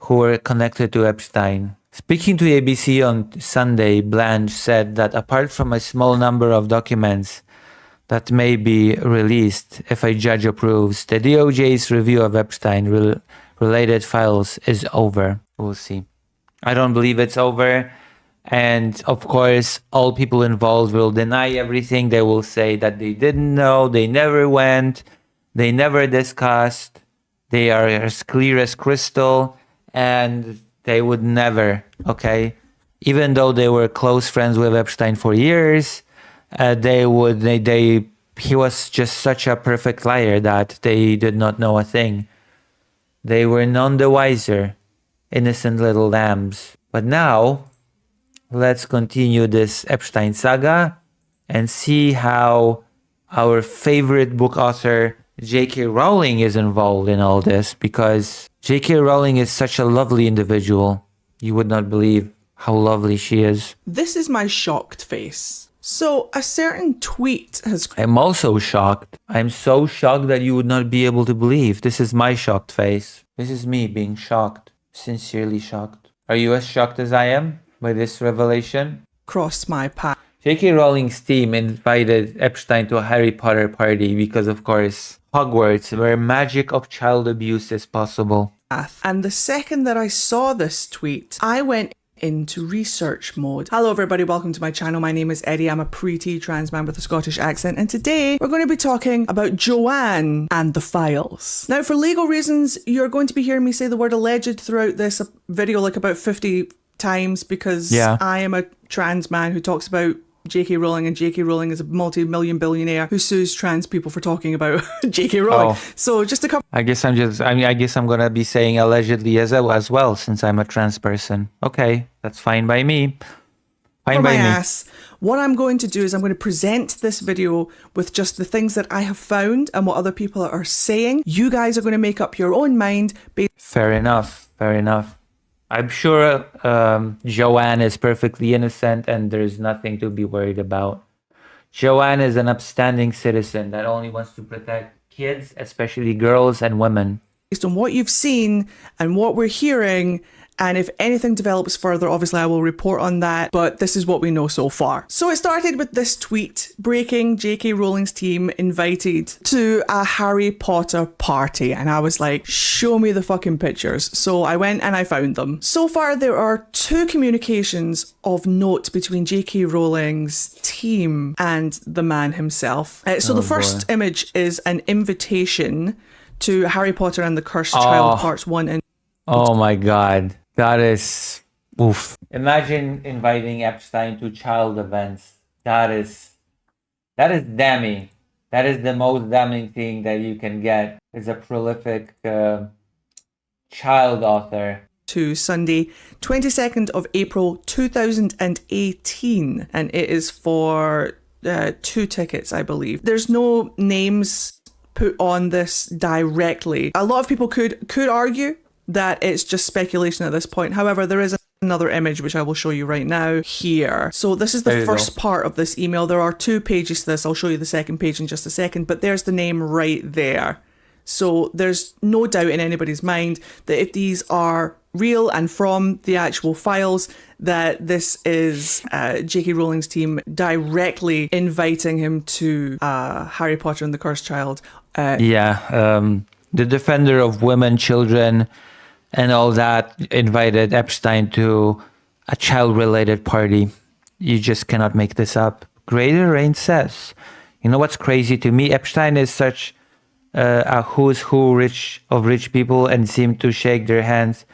who were connected to Epstein. Speaking to ABC on Sunday, Blanche said that apart from a small number of documents that may be released if a judge approves, the DOJ's review of Epstein-related files is over. We'll see. I don't believe it's over. And of course, all people involved will deny everything. They will say that they didn't know, they never went, they never discussed, they are as clear as crystal, and they would never, okay? Even though they were close friends with Epstein for years, they he was just such a perfect liar that they did not know a thing. They were none the wiser, innocent little lambs. But now, let's continue this Epstein saga and see how our favorite book author, J.K. Rowling, is involved in all this, because J.K. Rowling is such a lovely individual. You would not believe how lovely she is. This is my shocked face. So a certain tweet has... I'm also shocked. I'm so shocked that you would not be able to believe. This is my shocked face. This is me being shocked. Sincerely shocked. Are you as shocked as I am by this revelation? crossed my path. J.K. Rowling's team invited Epstein to a Harry Potter party because, of course, Hogwarts, where magic of child abuse is possible. And the second that I saw this tweet, I went into research mode. Hello everybody, welcome to my channel. My name is Eddie. I'm a pre-T trans man with a Scottish accent, and today we're going to be talking about Joanne and the files. Now, for legal reasons, you're going to be hearing me say the word alleged throughout this video like about 50 times because I am a trans man who talks about J.K. Rowling, and J.K. Rowling is a multi-million billionaire who sues trans people for talking about J.K. Rowling. So just to cover... I guess I'm gonna be saying allegedly as well, since I'm a trans person. Okay, that's fine by me. Fine by me. Ass. What I'm going to do is I'm going to present this video with just the things that I have found and what other people are saying. You guys are going to make up your own mind. Fair enough. Fair enough. I'm sure Joanne is perfectly innocent and there's nothing to be worried about. Joanne is an upstanding citizen that only wants to protect kids, especially girls and women. Based on what you've seen and what we're hearing, and if anything develops further, obviously I will report on that, but this is what we know so far. So it started with this tweet, breaking J.K. Rowling's team invited to a Harry Potter party, and I was like, show me the fucking pictures. So I went and I found them. So far there are 2 communications of note between J.K. Rowling's team and the man himself. So the first image is an invitation to Harry Potter and the Cursed Child Parts 1 and... Oh my god. That is oof. Imagine inviting Epstein to child events. That is damning. That is the most damning thing that you can get as a prolific child author. To Sunday, 22nd of April 2018, and it is for 2 tickets, I believe. There's no names put on this directly. A lot of people could argue that it's just speculation at this point. However, there is another image which I will show you right now here. So this is the first part of this email. There are 2 pages to this. I'll show you the second page in just a second, but there's the name right there. So there's no doubt in anybody's mind that if these are real and from the actual files, that this is J.K. Rowling's team directly inviting him to Harry Potter and the Cursed Child. The defender of women, children, and all that invited Epstein to a child-related party. You just cannot make this up. Greater Rain says, you know what's crazy to me? Epstein is such a who's who of rich people and seem to shake hands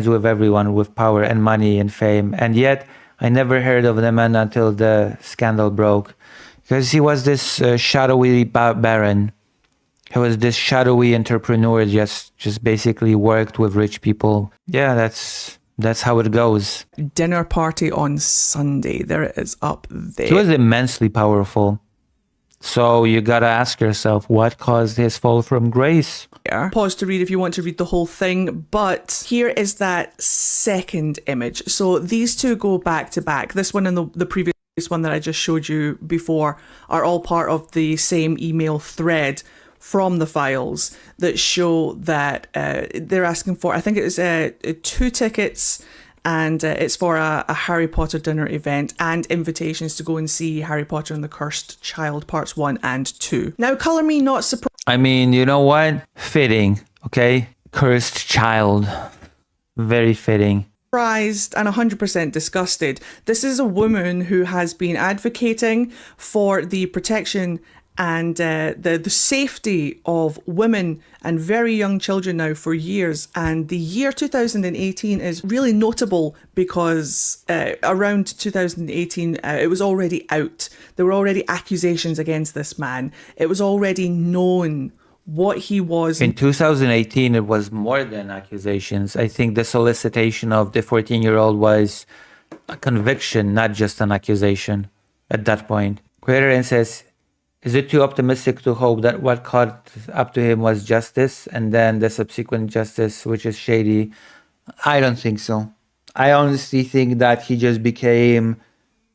with everyone with power and money and fame. And yet, I never heard of the man until the scandal broke. Because he was this shadowy baron. He was this shadowy entrepreneur, just basically worked with rich people. Yeah, that's how it goes. Dinner party on Sunday. There it is up there. He was immensely powerful. So you gotta ask yourself, what caused his fall from grace? Pause to read if you want to read the whole thing, but here is that second image. So these 2 go back to back. This one and the previous one that I just showed you before are all part of the same email thread from the files that show that they're asking for, I think it was 2 tickets, and it's for a Harry Potter dinner event and invitations to go and see Harry Potter and the Cursed Child Parts 1 and 2. Now, colour me not surprised. I mean, you know what? Fitting, okay? Cursed child. Very fitting. Surprised and 100% disgusted. This is a woman who has been advocating for the protection and the safety of women and very young children now for years. And the year 2018 is really notable because around 2018, it was already out. There were already accusations against this man. It was already known what he was. In 2018, it was more than accusations. I think the solicitation of the 14-year-old was a conviction, not just an accusation at that point. Creator says, is it too optimistic to hope that what caught up to him was justice and then the subsequent justice, which is shady? I don't think so. I honestly think that he just became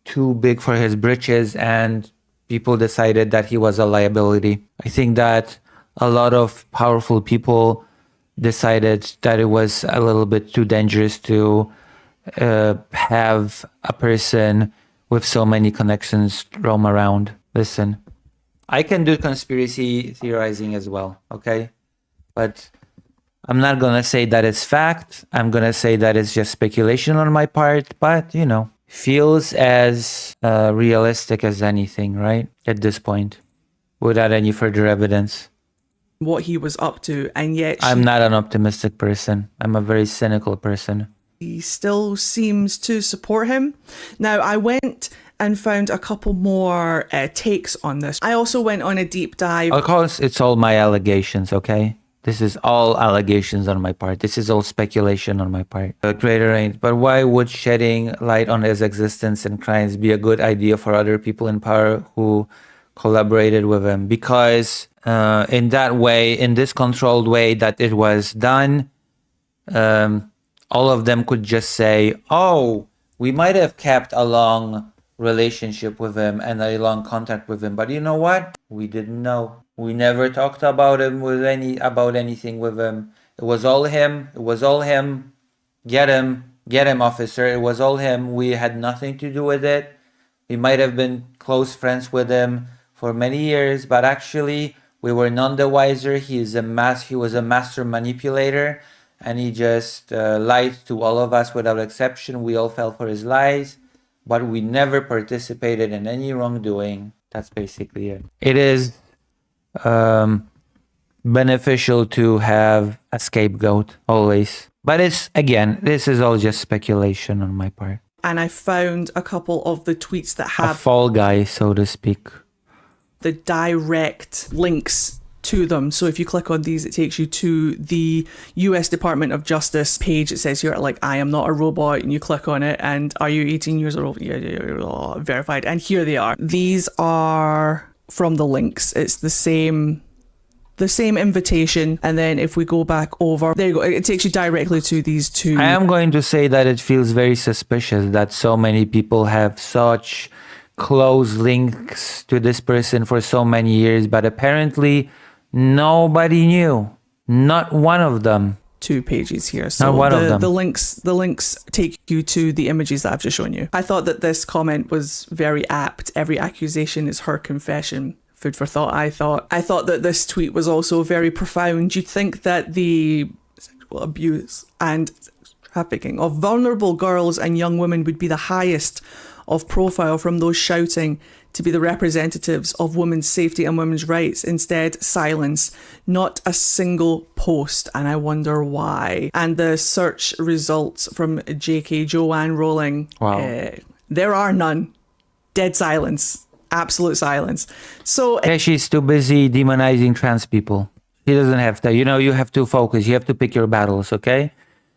too big for his britches and people decided that he was a liability. I think that a lot of powerful people decided that it was a little bit too dangerous to have a person with so many connections roam around. Listen, I can do conspiracy theorizing as well, okay? But I'm not going to say that it's fact. I'm going to say that it's just speculation on my part, but, you know, feels as realistic as anything, right? At this point, without any further evidence. What he was up to, and yet I'm not an optimistic person. I'm a very cynical person. He still seems to support him. Now, I went and found a couple more takes on this. I also went on a deep dive. Of course, it's all my allegations, okay? This is all allegations on my part. This is all speculation on my part. Greater ain't. But why would shedding light on his existence and crimes be a good idea for other people in power who collaborated with him? Because in that way, in this controlled way that it was done, all of them could just say, oh, we might have kept a long relationship with him and a long contact with him, but you know what? We didn't know. We never talked about him about anything with him. It was all him. It was all him. Get him, officer. It was all him. We had nothing to do with it. We might have been close friends with him for many years, but actually we were none the wiser. He was a master manipulator, and he just lied to all of us without exception. We all fell for his lies, but we never participated in any wrongdoing. That's basically it. It is beneficial to have a scapegoat always. But it's, again, this is all just speculation on my part. And I found a couple of the tweets that A have fall guy, so to speak. the direct links to them. So if you click on these, it takes you to the US Department of Justice page. It says here, like, I am not a robot, and you click on it, and are you 18 years old? Yeah, verified. And here they are. These are from the links. It's the same invitation. And then if we go back over, there you go. It takes you directly to these two. I am going to say that it feels very suspicious that so many people have such close links to this person for so many years, but apparently nobody knew. Not one of them. Two pages here. So Not one of them. The links take you to the images that I've just shown you. I thought that this comment was very apt. Every accusation is her confession. Food for thought. I thought that this tweet was also very profound. You'd think that the sexual abuse and trafficking of vulnerable girls and young women would be the highest of profile from those shouting to be the representatives of women's safety and women's rights. Instead, silence, not a single post, and I wonder why. And the search results from JK Joanne Rowling, Wow. There are none. Dead silence. Absolute silence. So Yeah, she's too busy demonizing trans people. She doesn't have to. You know, you have to focus. You have to pick your battles, okay?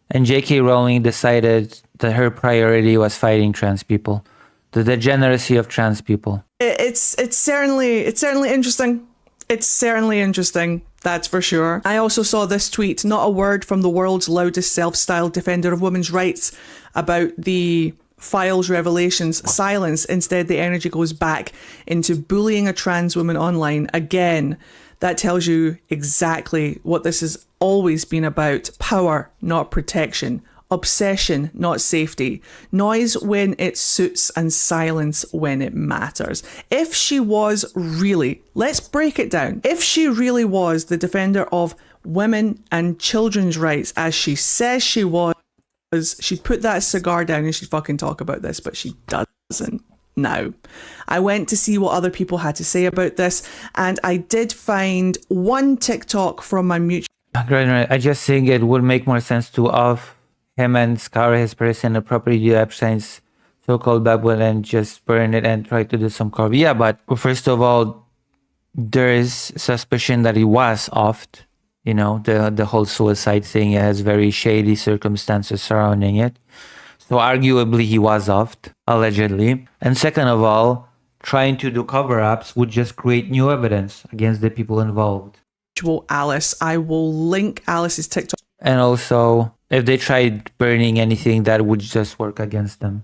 And J.K. Rowling decided that her priority was fighting trans people. The degeneracy of trans people. it's certainly interesting. It's certainly interesting, that's for sure. I also saw this tweet, not a word from the world's loudest self-styled defender of women's rights about the files revelations. Silence. Instead, the energy goes back into bullying a trans woman online. Again, that tells you exactly what this has always been about. Power, not protection. Obsession, not safety. Noise when it suits and silence when it matters. If she was really, let's break it down. If she really was the defender of women and children's rights, as she says she was, she'd put that cigar down and she'd fucking talk about this, but she doesn't. now. I went to see what other people had to say about this, and I did find one TikTok from my mutual. Right. I just think it would make more sense to off him and scour his personal property to Epstein's so-called Babylon and just burn it and try to do some cover. Yeah, but first of all, there is suspicion that he was offed. You know, the whole suicide thing has very shady circumstances surrounding it. So arguably he was offed, allegedly. And second of all, trying to do cover-ups would just create new evidence against the people involved. Alice. I will link Alice's TikTok. And also, if they tried burning anything, that would just work against them.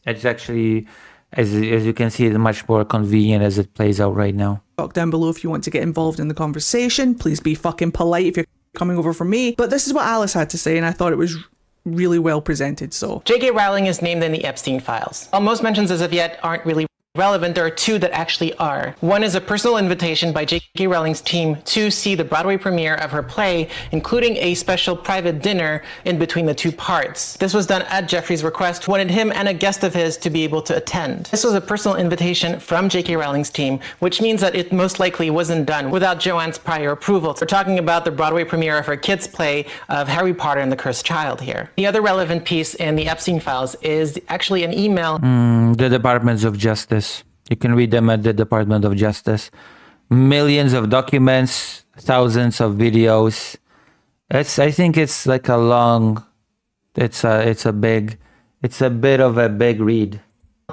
It's actually, as you can see, it's much more convenient as it plays out right now. Down below if you want to get involved in the conversation. Please be fucking polite if you're coming over from me. But this is what Alice had to say, and I thought it was really well presented. So J.K. Rowling is named in the Epstein files. While most mentions as of yet aren't really relevant, there are two that actually are. One is a personal invitation by J.K. Rowling's team to see the Broadway premiere of her play, including a special private dinner in between the two parts. This was done at Jeffrey's request, wanted him and a guest of his to be able to attend. This was a personal invitation from J.K. Rowling's team, which means that it most likely wasn't done without Joanne's prior approval. We're talking about the Broadway premiere of her kids' play of Harry Potter and the Cursed Child here. The other relevant piece in the Epstein files is actually an email. The Departments of Justice. You can read them at the Department of Justice. Millions of documents, thousands of videos. I think it's like a long, it's a bit of a big read.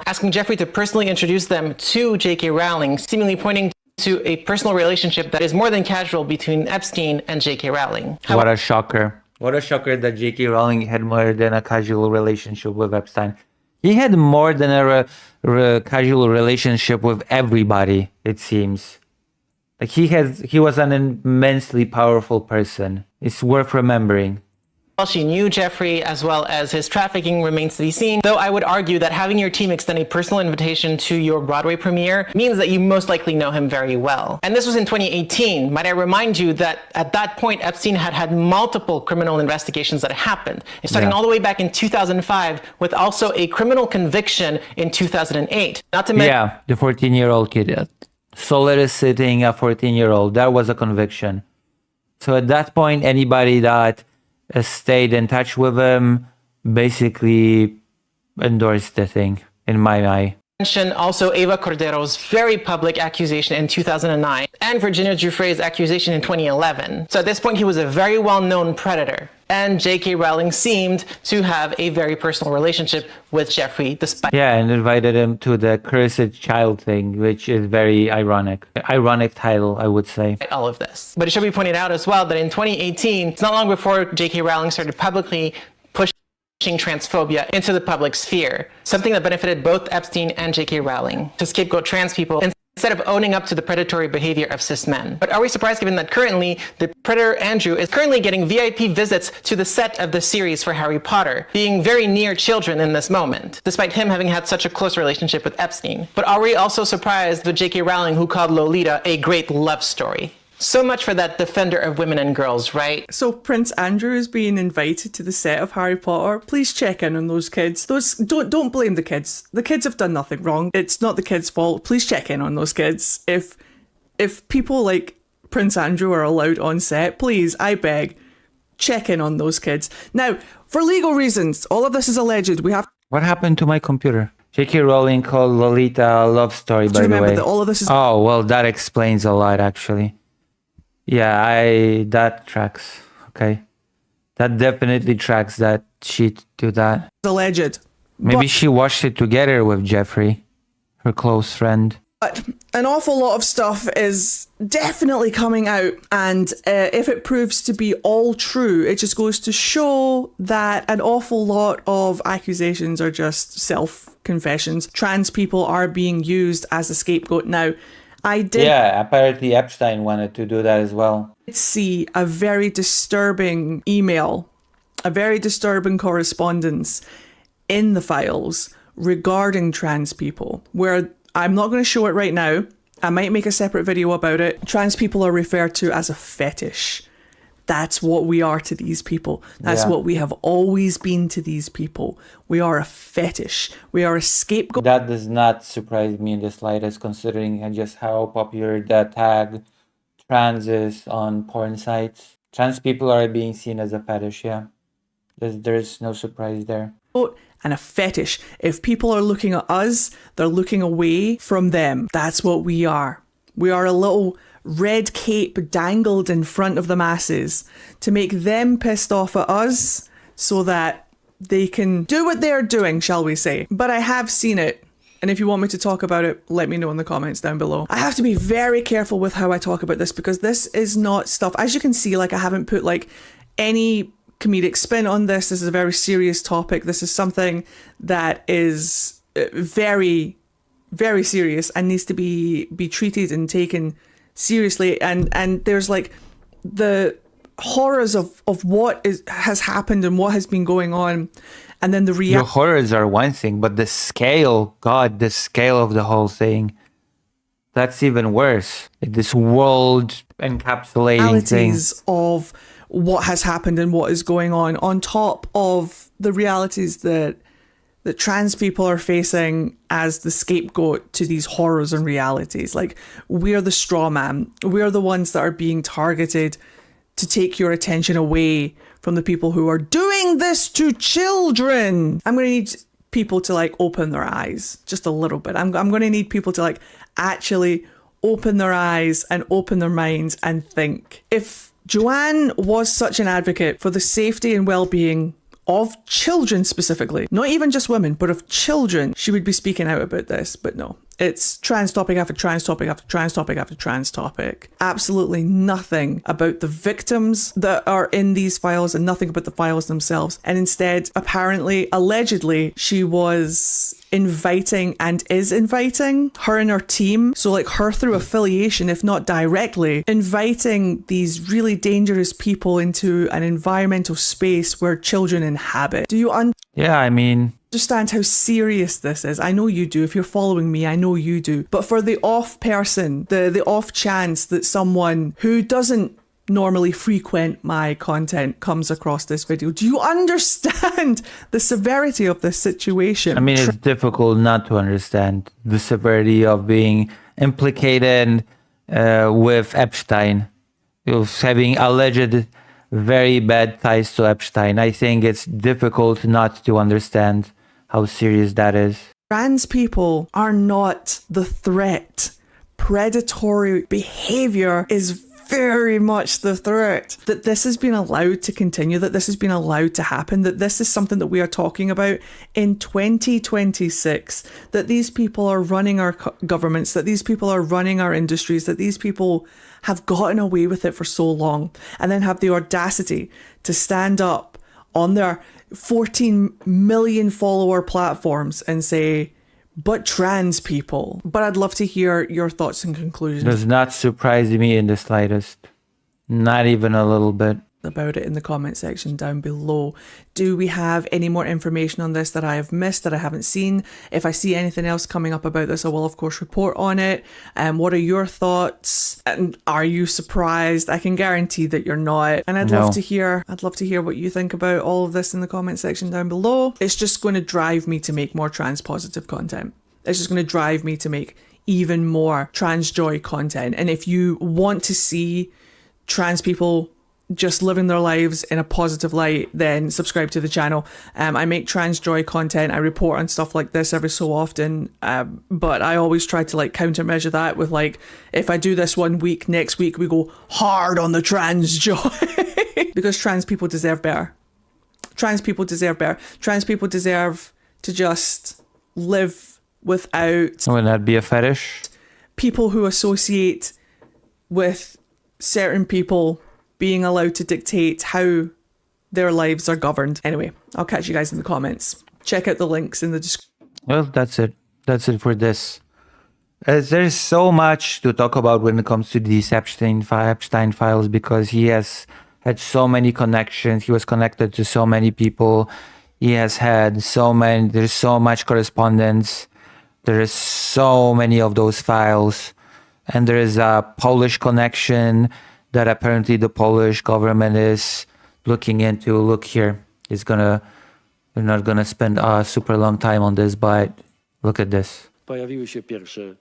Asking Jeffrey to personally introduce them to J.K. Rowling, seemingly pointing to a personal relationship that is more than casual between Epstein and J.K. Rowling. What a shocker. What a shocker that J.K. Rowling had more than a casual relationship with Epstein. He had more than a casual relationship with everybody, it seems. Like he was an immensely powerful person. It's worth remembering. Well, she knew Jeffrey as well as his trafficking remains to be seen, though I would argue that having your team extend a personal invitation to your Broadway premiere means that you most likely know him very well. And this was in 2018. Might I remind you that at that point, Epstein had had multiple criminal investigations that happened, starting all the way back in 2005 with also a criminal conviction in 2008. Not to mention... Yeah, the 14-year-old kid. Soliciting a 14-year-old. That was a conviction. So at that point, anybody that stayed in touch with him basically endorsed the thing, in my eye. Mention also Eva Cordero's very public accusation in 2009 and Virginia Giuffre's accusation in 2011. So at this point, he was a very well-known predator. And J.K. Rowling seemed to have a very personal relationship with Jeffrey, despite... Yeah, and invited him to the Cursed Child thing, which is very ironic. Ironic title, I would say. all of this. But it should be pointed out as well that in 2018, it's not long before J.K. Rowling started publicly pushing transphobia into the public sphere, something that benefited both Epstein and J.K. Rowling to scapegoat trans people instead of owning up to the predatory behavior of cis men. But are we surprised given that currently the predator Andrew is currently getting VIP visits to the set of the series for Harry Potter, being very near children in this moment, despite him having had such a close relationship with Epstein? But are we also surprised with J.K. Rowling, who called Lolita a great love story? So much for that defender of women and girls, right? So Prince Andrew is being invited to the set of Harry Potter. Please check in on those kids. Don't blame the kids. The kids have done nothing wrong. It's not the kids' fault. Please check in on those kids. If people like Prince Andrew are allowed on set, please, I beg, check in on those kids. Now, for legal reasons, all of this is alleged. We have... What happened to my computer? J.K. Rowling called Lolita a love story, by the way. Remember that all of this is... Oh, well, that explains a lot, actually. Yeah, that tracks. Okay. That definitely tracks that she do that. alleged. Maybe she watched it together with Jeffrey, her close friend. But an awful lot of stuff is definitely coming out, and if it proves to be all true, it just goes to show that an awful lot of accusations are just self-confessions. Trans people are being used as a scapegoat now. Yeah, apparently Epstein wanted to do that as well. I did see a very disturbing email, a very disturbing correspondence in the files regarding trans people, where I'm not going to show it right now. I might make a separate video about it. Trans people are referred to as a fetish. That's what we are to these people. That's Yeah. what we have always been to these people. We are a fetish. We are a scapegoat. That does not surprise me in the slightest, considering just how popular the tag trans is on porn sites. Trans people are being seen as a fetish, yeah. There's no surprise there. And a fetish. If people are looking at us, they're looking away from them. That's what we are. We are a little red cape dangled in front of the masses to make them pissed off at us so that they can do what they're doing, shall we say. But I have seen it. And if you want me to talk about it, let me know in the comments down below. I have to be very careful with how I talk about this because this is not stuff, as you can see, like I haven't put like any comedic spin on this. This is a very serious topic. This is something that is very, very serious and needs to be treated and taken seriously. And there's like the horrors of what has happened and what has been going on. And then the The horrors are one thing, but the scale, God, the scale of the whole thing, that's even worse. This world encapsulating thing. realities of what has happened and what is going on top of the realities that trans people are facing as the scapegoat to these horrors and realities. Like, we're the straw man. We're the ones that are being targeted to take your attention away from the people who are doing this to children. I'm going to need people to like open their eyes just a little bit. I'm going to need people to like actually open their eyes and open their minds and think. If Joanne was such an advocate for the safety and well-being of children specifically, not even just women, but of children, she would be speaking out about this. But no, it's trans topic after trans topic after trans topic after trans topic. Absolutely nothing about the victims that are in these files and nothing about the files themselves. And instead, apparently, allegedly, she was inviting and is inviting her and her team. So like her through affiliation, if not directly, inviting these really dangerous people into an environmental space where children inhabit. Do you Yeah, I mean, understand how serious this is? I know you do. If you're following me, I know you do. But for the off person, the off chance that someone who doesn't normally frequent my content comes across this video, do you understand the severity of this situation? I mean, it's difficult not to understand the severity of being implicated with Epstein, of having alleged very bad ties to Epstein. I think it's difficult not to understand how serious that is. Trans people are not the threat. Predatory behavior is very much the threat. That this has been allowed to continue, that this has been allowed to happen, that this is something that we are talking about in 2026, that these people are running our governments, that these people are running our industries, that these people have gotten away with it for so long, and then have the audacity to stand up on their 14 million follower platforms and say, but trans people. But I'd love to hear your thoughts and conclusions Does not surprise me in the slightest. Not even a little bit. about it in the comment section down below. Do we have any more information on this that I have missed, that I haven't seen? If I see anything else coming up about this, I will of course report on it. What are your thoughts? And are you surprised? I can guarantee that you're not. And I'd No. love to hear what you think about all of this in the comment section down below. It's just going to drive me to make more trans positive content. It's just going to drive me to make even more trans joy content. And if you want to see trans people just living their lives in a positive light, then subscribe to the channel. I make trans joy content. I report on stuff like this every so often, but I always try to like countermeasure that with like, if I do this one week, next week we go hard on the trans joy because trans people deserve better. Trans people deserve better. Trans people deserve to just live without Would that be a fetish? people who associate with certain people being allowed to dictate how their lives are governed. Anyway, I'll catch you guys in the comments. Check out the links in the description. Well, that's it. That's it for this. There's so much to talk about when it comes to these Epstein files, because he has had so many connections. He was connected to so many people. He has had there's so much correspondence. There is so many of those files. And there is a Polish connection. that apparently the Polish government is looking into. Look here, we're not gonna spend a super long time on this, but look at this. Pojawiły się pierwsze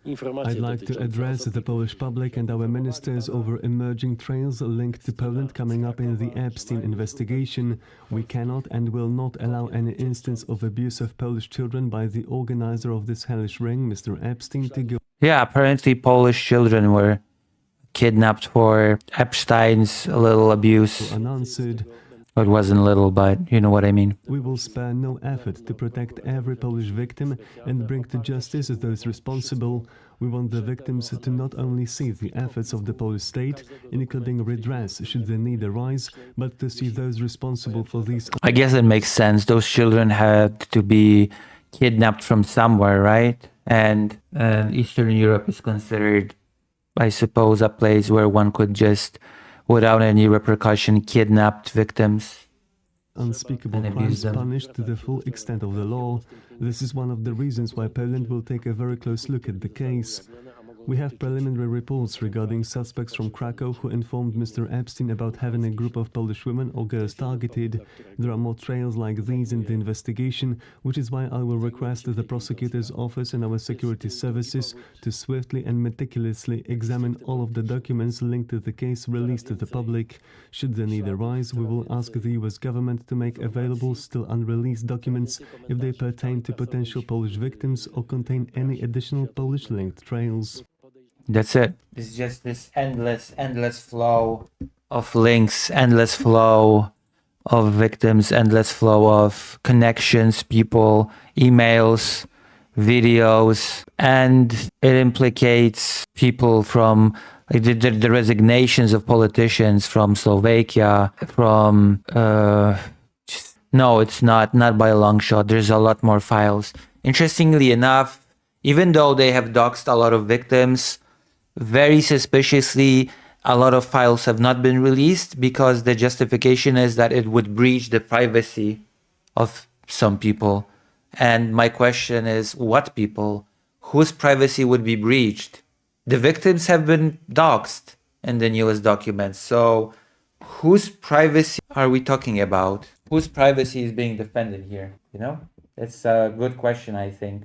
informacje I'd like to address the Polish public and our ministers over emerging trails linked to Poland coming up in the Epstein investigation. We cannot and will not allow any instance of abuse of Polish children by the organizer of this hellish ring, Mr. Epstein, to go Yeah, apparently Polish children were kidnapped for Epstein's little abuse. unanswered. It wasn't little, but you know what I mean. We will spare no effort to protect every Polish victim and bring to justice those responsible. We want the victims to not only see the efforts of the Polish state, including redress should the need arise, but to see those responsible for these. I guess it makes sense. Those children had to be kidnapped from somewhere, right? And Eastern Europe is considered, I suppose, a place where one could just, without any repercussion, kidnapped victims. Unspeakable And abuse crimes them. punished to the full extent of the law. This is one of the reasons why Poland will take a very close look at the case. We have preliminary reports regarding suspects from Krakow who informed Mr. Epstein about having a group of Polish women or girls targeted. There are more trails like these in the investigation, which is why I will request the prosecutor's office and our security services to swiftly and meticulously examine all of the documents linked to the case released to the public. Should the need arise, we will ask the US government to make available still unreleased documents if they pertain to potential Polish victims or contain any additional Polish-linked trails. That's it. It's just this endless flow of links, endless flow of victims, endless flow of connections, people, emails, videos, and it implicates people from the resignations of politicians from Slovakia, from no, it's not by a long shot. There's a lot more files. Interestingly enough, even though they have doxed a lot of victims, very suspiciously, a lot of files have not been released because the justification is that it would breach the privacy of some people. And my question is, what people? Whose privacy would be breached? The victims have been doxed in the newest documents. So whose privacy are we talking about? Whose privacy is being defended here? You know, it's a good question, I think.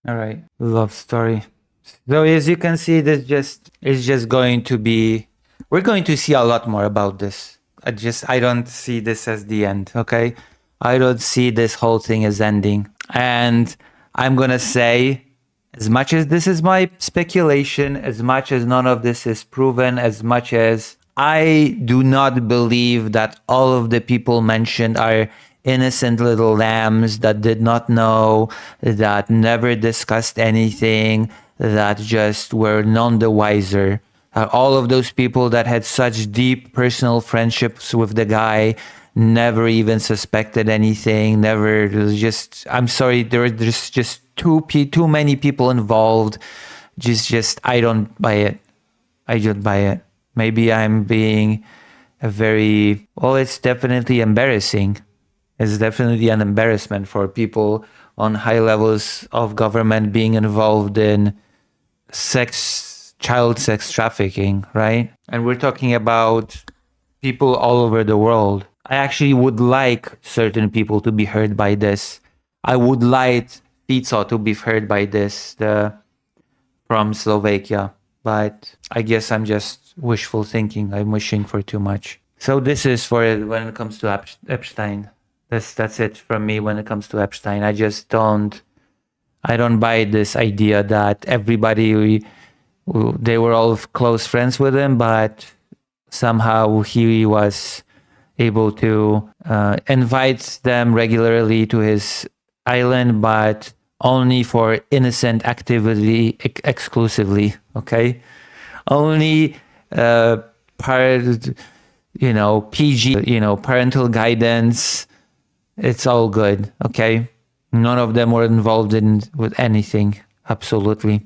All right, love story. So as you can see, this is just going to be. We're going to see a lot more about this. I don't see this as the end. Okay, I don't see this whole thing as ending. And I'm gonna say, as much as this is my speculation, as much as none of this is proven, as much as I do not believe that all of the people mentioned are innocent little lambs that did not know, that never discussed anything, that just were none the wiser. All of those people that had such deep personal friendships with the guy never even suspected anything, never just, I'm sorry, there's just too many people involved. Just, I don't buy it. I don't buy it. Maybe I'm being it's definitely embarrassing. It's definitely an embarrassment for people on high levels of government being involved in child sex trafficking, right? And we're talking about people all over the world. I actually would like certain people to be heard by this. I would like Fico to be heard by this, from Slovakia. But I guess I'm just wishful thinking. I'm wishing for too much. So this is for when it comes to Epstein. That's it from me when it comes to Epstein. I don't buy this idea that everybody, they were all close friends with him, but somehow he was able to invite them regularly to his island, but only for innocent activity exclusively, okay? Only PG, parental guidance. It's all good, okay? None of them were involved with anything, absolutely.